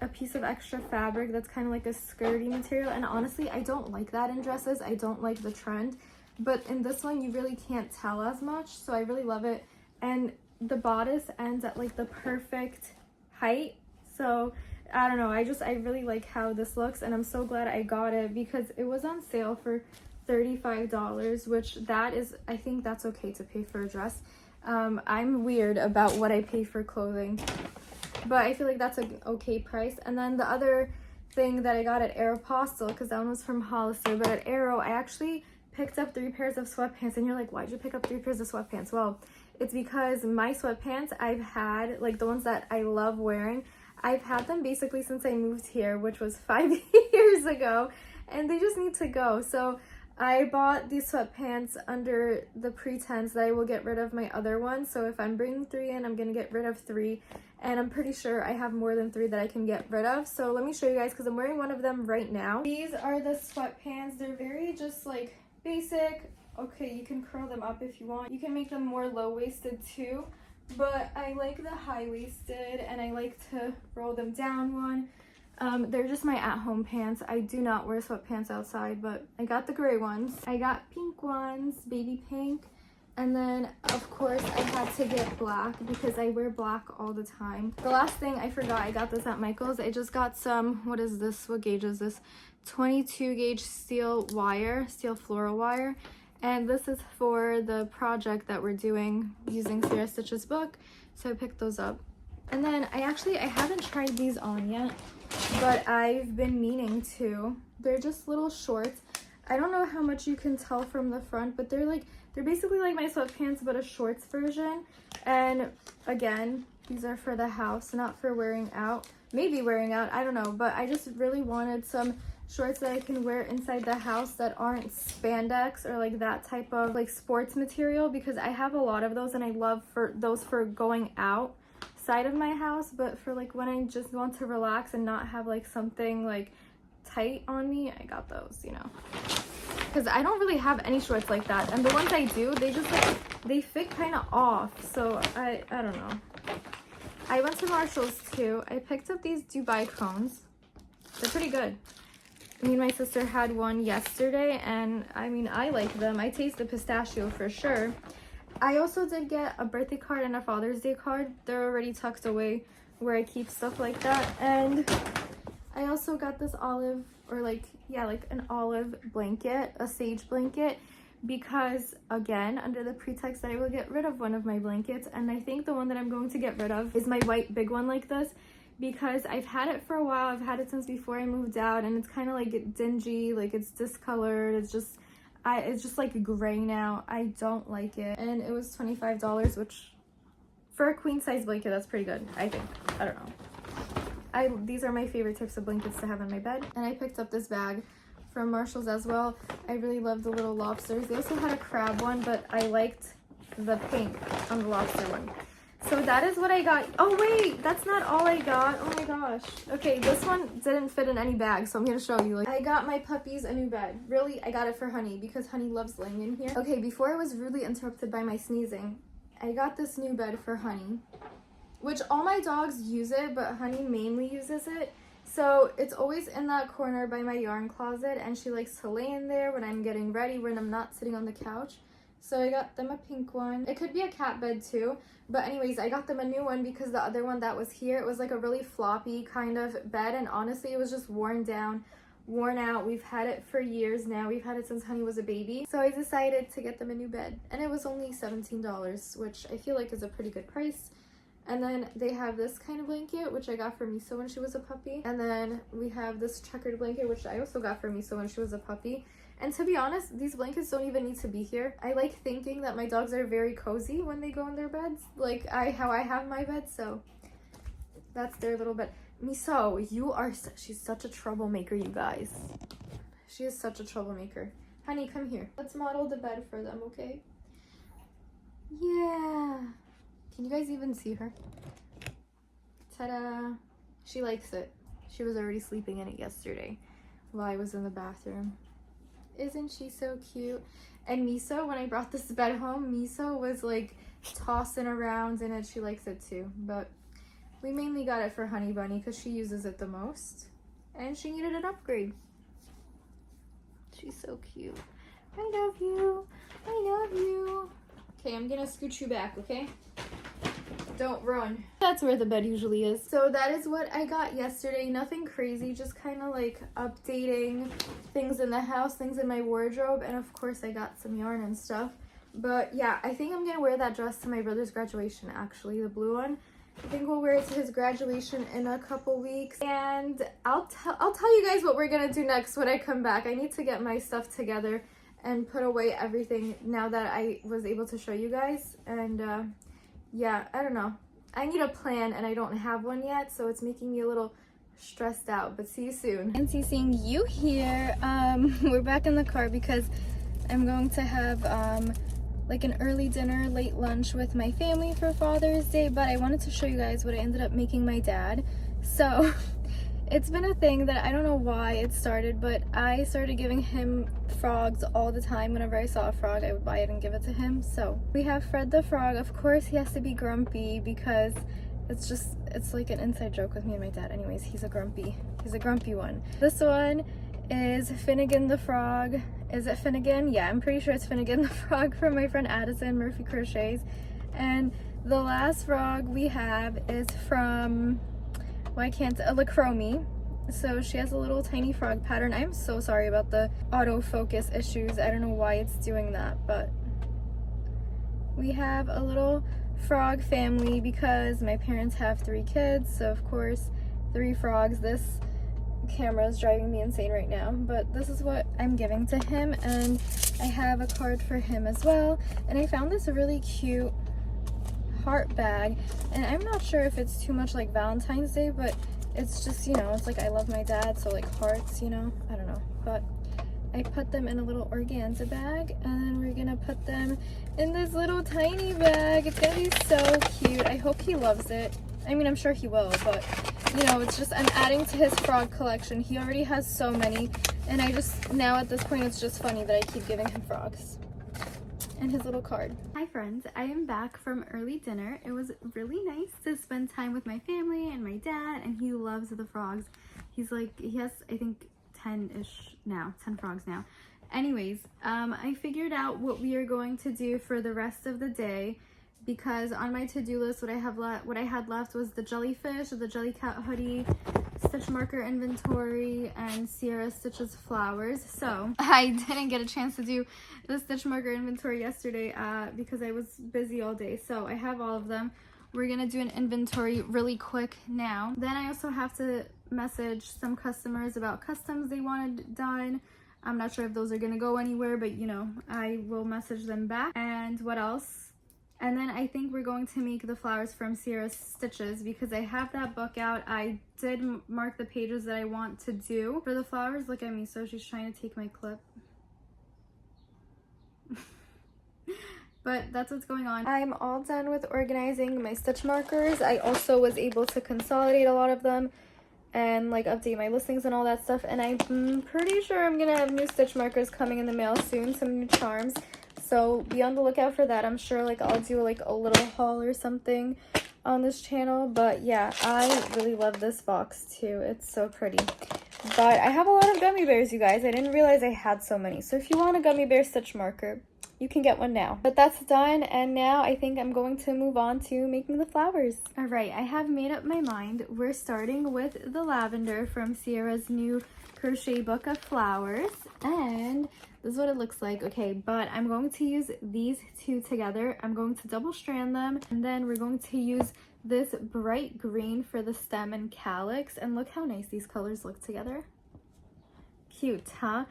a piece of extra fabric that's kind of like a skirty material, and honestly I don't like that in dresses. I don't like the trend, but in this one you really can't tell as much, so I really love it. And the bodice ends at like the perfect height, so I don't know, I really like how this looks, and I'm so glad I got it because it was on sale for $35, which that is, I think that's okay to pay for a dress. I'm weird about what I pay for clothing, but I feel like that's an okay price. And then the other thing that I got at Aeropostale, because that one was from Hollister, but at Aero I actually picked up 3 pairs of sweatpants. And you're like, why'd you pick up 3 pairs of sweatpants? Well, it's because my sweatpants I've had, like the ones that I love wearing, I've had them basically since I moved here, which was 5 years ago, and they just need to go. So I bought these sweatpants under the pretense that I will get rid of my other ones. So if I'm bringing 3 in, I'm gonna get rid of 3, and I'm pretty sure I have more than 3 that I can get rid of. So let me show you guys, because I'm wearing one of them right now. These are the sweatpants. They're very just like basic. Okay, you can curl them up if you want. You can make them more low-waisted too, but I like the high-waisted, and I like to roll them down one. They're just my at-home pants. I do not wear sweatpants outside, but I got the gray ones. I got pink ones, baby pink, and then of course I had to get black because I wear black all the time. The last thing I forgot, I got this at Michael's. I just got some, what is this? What gauge is this? 22 gauge steel wire, steel floral wire. And this is for the project that we're doing using Sarah Stitch's book. So I picked those up. And then I haven't tried these on yet, but I've been meaning to. They're just little shorts. I don't know how much you can tell from the front, but they're basically like my sweatpants, but a shorts version. And again, these are for the house, not for wearing out. Maybe wearing out, I don't know, but I just really wanted some shorts that I can wear inside the house that aren't spandex or like that type of like sports material, because I have a lot of those and I love those for going outside of my house, but for like when I just want to relax and not have like something like tight on me, I got those, you know, because I don't really have any shorts like that, and the ones I do, they just like, they fit kind of off, so I don't know. I went to Marshall's too. I picked up these Dubai cones. They're pretty good. Me and my sister had one yesterday, and I mean, I like them. I taste the pistachio for sure. I also did get a birthday card and a Father's Day card. They're already tucked away where I keep stuff like that. And I also got this olive, or like, yeah, like an olive blanket, a sage blanket, because again, under the pretext that I will get rid of one of my blankets, and I think the one that I'm going to get rid of is my white big one like this, because I've had it for a while. I've had it since before I moved out, and it's kind of like dingy, like it's discolored. It's just like gray now. I don't like it, and it was $25, which for a queen size blanket, that's pretty good, I think. I don't know. These are my favorite types of blankets to have in my bed. And I picked up this bag from Marshall's as well. I really love the little lobsters. They also had a crab one, but I liked the pink on the lobster one. So that is what I got. Oh wait, that's not all I got. Oh my gosh. Okay, this one didn't fit in any bag, so I'm gonna show you. Like, I got my puppies a new bed. Really, I got it for Honey because Honey loves laying in here. Okay, before I was rudely interrupted by my sneezing, I got this new bed for Honey, which all my dogs use it, but Honey mainly uses it. So it's always in that corner by my yarn closet, and she likes to lay in there when I'm getting ready, when I'm not sitting on the couch. So I got them a pink one. It could be a cat bed too, but anyways, I got them a new one because the other one that was here, it was like a really floppy kind of bed, and honestly it was just worn down, worn out. We've had it for years now. We've had it since Honey was a baby. So I decided to get them a new bed, and it was only $17, which I feel like is a pretty good price. And then they have this kind of blanket, which I got for Miso when she was a puppy. And then we have this checkered blanket, which I also got for Miso when she was a puppy. And to be honest, these blankets don't even need to be here. I like thinking that my dogs are very cozy when they go in their beds, like how I have my bed, so that's their little bed. Miso, she's such a troublemaker, you guys. She is such a troublemaker. Honey, come here. Let's model the bed for them, okay? Yeah. Can you guys even see her? Ta-da. She likes it. She was already sleeping in it yesterday while I was in the bathroom. Isn't she so cute? And Miso, when I brought this bed home, Miso was like tossing around in it. She likes it too. But We mainly got it for Honey Bunny because she uses it the most. And she needed an upgrade. She's so cute. I love you. I love you. Okay, I'm gonna scoot you back, okay? Don't run. That's where the bed usually is. So that is what I got yesterday. Nothing crazy, just kind of like updating things in the house, things in my wardrobe, and of course I got some yarn and stuff. But yeah, I think I'm gonna wear that dress to my brother's graduation, actually, the blue one. I think we'll wear it to his graduation in a couple weeks, and I'll tell you guys what we're gonna do next when I come back. I need to get my stuff together and put away everything now that I was able to show you guys. And yeah, I don't know. I need a plan and I don't have one yet, so it's making me a little stressed out. But see you soon. Fancy seeing you here. We're back in the car because I'm going to have like an early dinner, late lunch with my family for Father's Day, but I wanted to show you guys what I ended up making my dad. So it's been a thing that I don't know why it started, but I started giving him frogs all the time. Whenever I saw a frog, I would buy it and give it to him. So we have Fred the frog. Of course, he has to be grumpy because it's like an inside joke with me and my dad. Anyways, he's a grumpy one. This one is Finnegan the frog. Is it Finnegan? Yeah, I'm pretty sure it's Finnegan the frog from my friend Addison, Murphy Crochets. And the last frog we have is from, well, I can't, Lacromi. So she has a little tiny frog pattern. I'm so sorry about the autofocus issues. I don't know why it's doing that, but we have a little frog family because my parents have 3 kids. So of course, 3 frogs. This camera is driving me insane right now, but this is what I'm giving to him, and I have a card for him as well. And I found this really cute heart bag, and I'm not sure if it's too much like Valentine's Day, but it's just, you know, it's like I love my dad, so like hearts, you know, I don't know. But I put them in a little organza bag, and then we're gonna put them in this little tiny bag. It's gonna be so cute. I hope he loves it. I mean, I'm sure he will, but you know, it's just, I'm adding to his frog collection. He already has so many, and I just, now at this point, it's just funny that I keep giving him frogs. And his little card. Hi friends, I am back from early dinner. It was really nice to spend time with my family and my dad, and he loves the frogs. He's like, he has, I think, 10-ish now, 10 frogs now. Anyways, I figured out what we are going to do for the rest of the day, because on my to-do list, what I had left was the jellyfish, the Jellycat hoodie, stitch marker inventory, and Sierra Stitches flowers. So I didn't get a chance to do the stitch marker inventory yesterday because I was busy all day. So I have all of them. We're gonna do an inventory really quick now. Then I also have to message some customers about customs they wanted done. I'm not sure if those are gonna go anywhere, but you know, I will message them back. And what else? And then I think we're going to make the flowers from Sierra Stitches because I have that book out. I did mark the pages that I want to do for the flowers. Look at me, so she's trying to take my clip. But that's what's going on. I'm all done with organizing my stitch markers. I also was able to consolidate a lot of them and like update my listings and all that stuff. And I'm pretty sure I'm gonna have new stitch markers coming in the mail soon, some new charms. So be on the lookout for that. I'm sure like I'll do like a little haul or something on this channel. But yeah, I really love this box too. It's so pretty. But I have a lot of gummy bears, you guys. I didn't realize I had so many. So if you want a gummy bear stitch marker, you can get one now. But that's done, and now I think I'm going to move on to making the flowers. All right, I have made up my mind. We're starting with the lavender from Sierra's new crochet book of flowers, and this is what it looks like. Okay, but I'm going to use these 2 together. I'm going to double strand them, and then we're going to use this bright green for the stem and calyx, and look how nice these colors look together. Cute, huh?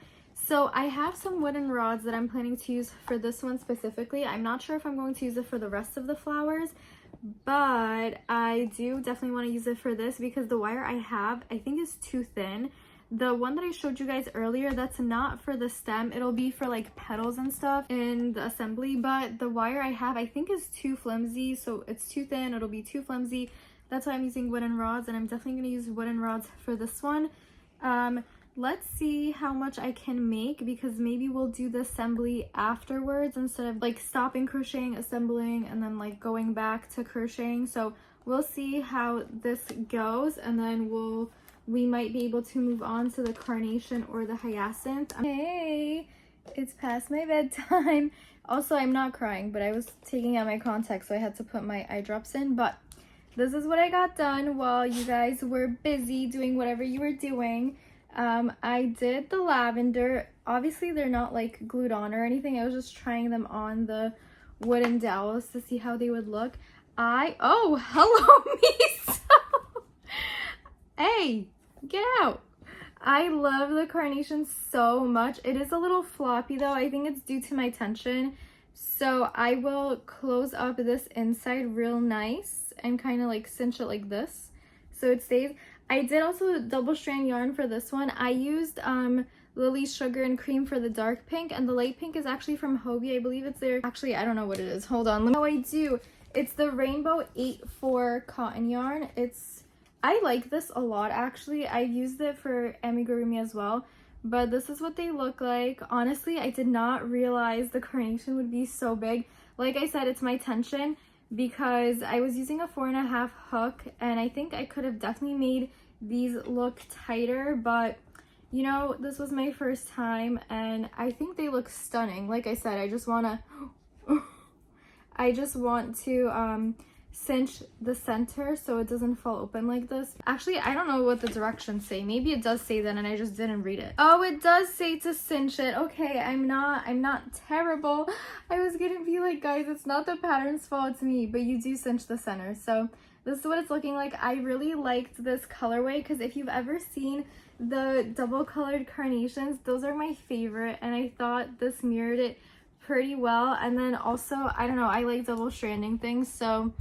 So I have some wooden rods that I'm planning to use for this one specifically. I'm not sure if I'm going to use it for the rest of the flowers, but I do definitely want to use it for this because the wire I have, I think, is too thin. The one that I showed you guys earlier, that's not for the stem. It'll be for like petals and stuff in the assembly, but the wire I have, I think, is too flimsy. So it's too thin, it'll be too flimsy. That's why I'm using wooden rods, and I'm definitely going to use wooden rods for this one. Let's see how much I can make, because maybe we'll do the assembly afterwards instead of like stopping crocheting, assembling, and then like going back to crocheting. So we'll see how this goes, and then we might be able to move on to the carnation or the hyacinth. Hey, it's past my bedtime. Also, I'm not crying, but I was taking out my contacts, so I had to put my eye drops in. But this is what I got done while you guys were busy doing whatever you were doing. I did the lavender. Obviously, they're not like glued on or anything. I was just trying them on the wooden dowels to see how they would look. Oh, hello, Miso. Hey, get out. I love the carnation so much. It is a little floppy though. I think it's due to my tension. So I will close up this inside real nice and kind of like cinch it like this so it stays. I did also double strand yarn for this one. I used Lily's Sugar and Cream for the dark pink, and the light pink is actually from Hobie. I believe it's there. Actually, I don't know what it is. Hold on. Oh, I do. It's the Rainbow 8-4 cotton yarn. I like this a lot actually. I've used it for amigurumi as well, but this is what they look like. Honestly, I did not realize the carnation would be so big. Like I said, it's my tension because I was using a 4.5 hook, and I think I could have definitely made these look tighter, but you know, this was my first time and I think they look stunning. Like I said, I just want to cinch the center so it doesn't fall open like this. Actually, I don't know what the directions say. Maybe it does say that and I just didn't read it. Oh, it does say to cinch it. Okay, I'm not terrible. I was gonna be like, guys, it's not the pattern's fault, it's me, but you do cinch the center. So this is what it's looking like. I really liked this colorway because if you've ever seen the double colored carnations, those are my favorite, and I thought this mirrored it pretty well. And then also, I don't know, I like double stranding things, so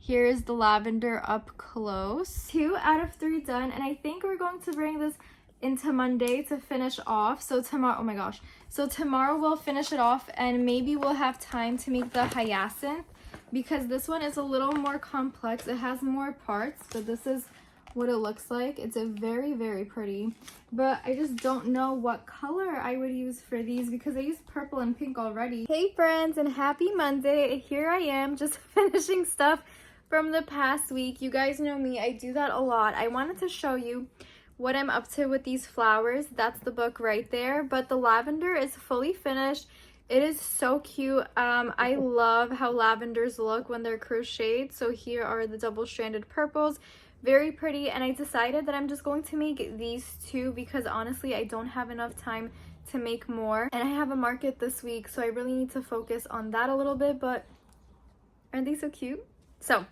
here's the lavender up close. 2 out of 3 done, and I think we're going to bring this into Monday to finish off. So tomorrow, oh my gosh, so tomorrow we'll finish it off, and maybe we'll have time to make the hyacinth because this one is a little more complex. It has more parts, but this is what it looks like. It's a very, very pretty, but I just don't know what color I would use for these because I used purple and pink already. Hey friends, and happy Monday. Here I am just finishing stuff from the past week. You guys know me, I do that a lot. I wanted to show you what I'm up to with these flowers. That's the book right there, but the lavender is fully finished. It is so cute. I love how lavenders look when they're crocheted. So here are the double stranded purples. Very pretty, and I decided that I'm just going to make these 2 because honestly I don't have enough time to make more, and I have a market this week, so I really need to focus on that a little bit. But aren't they so cute? So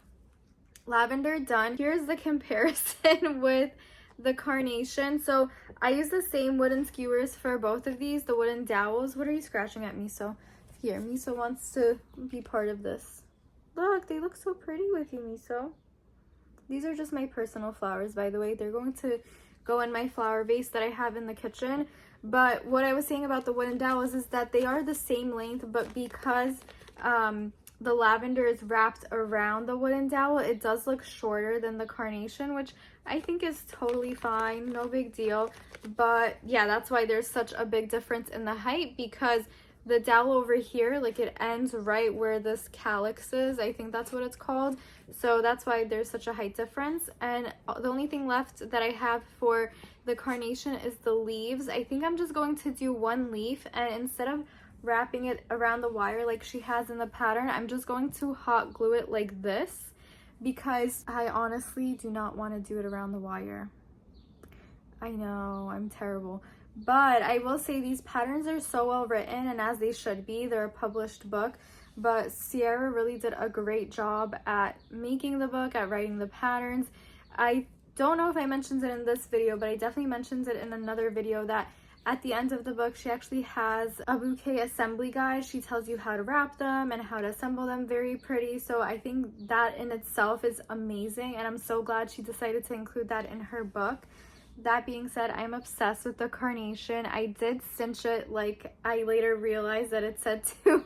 lavender done. Here's the comparison with the carnation. So I use the same wooden skewers for both of these, the wooden dowels. What are you scratching at, Miso? Here, Miso wants to be part of this. Look, they look so pretty with you, Miso. These are just my personal flowers, by the way. They're going to go in my flower vase that I have in the kitchen. But what I was saying about the wooden dowels is that they are the same length, but because the lavender is wrapped around the wooden dowel, it does look shorter than the carnation, which I think is totally fine, no big deal. But yeah, that's why there's such a big difference in the height, because the dowel over here, like, it ends right where this calyx is. I think that's what it's called. So that's why there's such a height difference. And the only thing left that I have for the carnation is the leaves. I think I'm just going to do 1 leaf, and instead of wrapping it around the wire like she has in the pattern, I'm just going to hot glue it like this because I honestly do not want to do it around the wire. I know, I'm terrible. But I will say these patterns are so well written, and as they should be. They're a published book, but Sierra really did a great job at making the book, at writing the patterns. I don't know if I mentioned it in this video, but I definitely mentioned it in another video that at the end of the book, she actually has a bouquet assembly guide. She tells you how to wrap them and how to assemble them. Very pretty. So I think that in itself is amazing, and I'm so glad she decided to include that in her book. That being said, I'm obsessed with the carnation. I did cinch it, like I later realized that it said to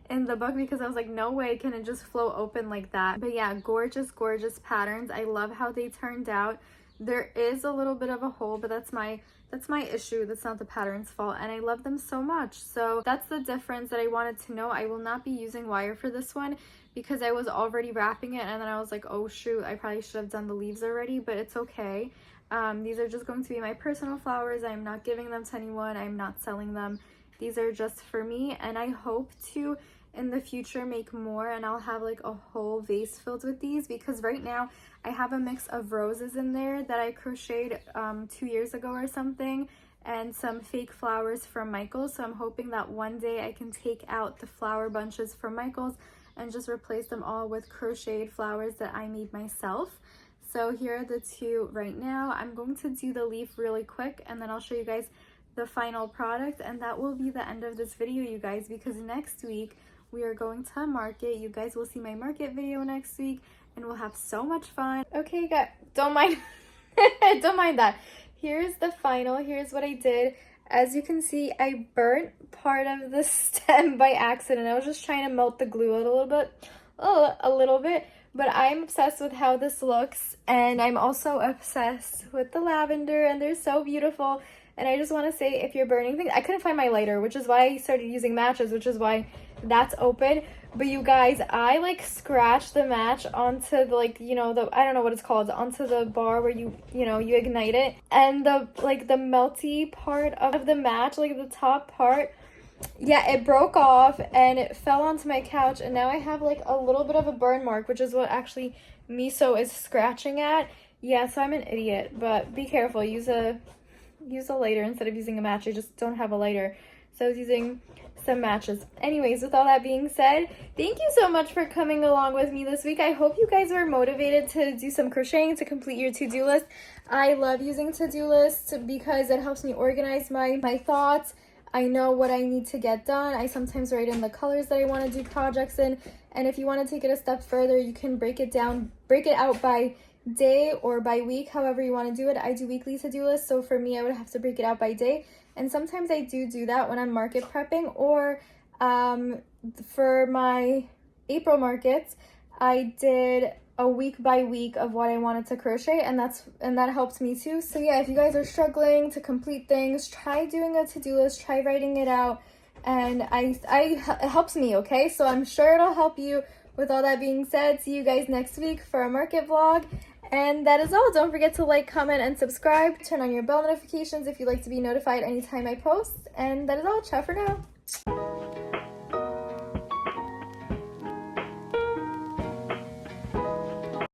in the book, because I was like, no way can it just flow open like that. But yeah, gorgeous, gorgeous patterns. I love how they turned out. There is a little bit of a hole, but that's my That's my issue. That's not the pattern's fault, and I love them so much. So that's the difference that I wanted to know. I will not be using wire for this one because I was already wrapping it, and then I was like, oh shoot, I probably should have done the leaves already, but it's okay. These are just going to be my personal flowers. I'm not giving them to anyone. I'm not selling them. These are just for me, and I hope to in the future make more, and I'll have like a whole vase filled with these, because right now I have a mix of roses in there that I crocheted 2 years ago or something, and some fake flowers from Michael's. So I'm hoping that one day I can take out the flower bunches from Michael's and just replace them all with crocheted flowers that I made myself. So here are the two right now. I'm going to do the leaf really quick, and then I'll show you guys the final product, and that will be the end of this video, you guys, because next week we are going to market. You guys will see my market video next week, and we'll have so much fun. Okay, guys, don't mind don't mind that. Here's the final. Here's what I did. As you can see, I burnt part of the stem by accident. I was just trying to melt the glue out a little bit, but I'm obsessed with how this looks, and I'm also obsessed with the lavender, and they're so beautiful. And I just want to say, if you're burning things, I couldn't find my lighter, which is why I started using matches, which is why that's open. But you guys, I like scratched the match onto the, like, you know, the, I don't know what it's called, onto the bar where you ignite it, and the like the melty part of the match, like the top part, yeah, it broke off and it fell onto my couch, and now I have like a little bit of a burn mark, which is what actually Miso is scratching at. Yeah, so I'm an idiot, but be careful. Use a lighter instead of using a match. I just don't have a lighter, so I was using some matches. Anyways, with all that being said, thank you so much for coming along with me this week. I hope you guys were motivated to do some crocheting to complete your to-do list. I love using to-do lists because it helps me organize my thoughts. I know what I need to get done. I sometimes write in the colors that I want to do projects in, and if you want to take it a step further, you can break it out by day or by week, however you want to do it. I do weekly to-do lists, so for me I would have to break it out by day, and sometimes I do that when I'm market prepping, or for my April markets I did a week by week of what I wanted to crochet, and that helps me too. So yeah, if you guys are struggling to complete things, try doing a to-do list, try writing it out, and it helps me, okay? So I'm sure it'll help you. With all that being said, see you guys next week for a market vlog. And that is all. Don't forget to like, comment, and subscribe. Turn on your bell notifications if you'd like to be notified anytime I post. And that is all. Ciao for now.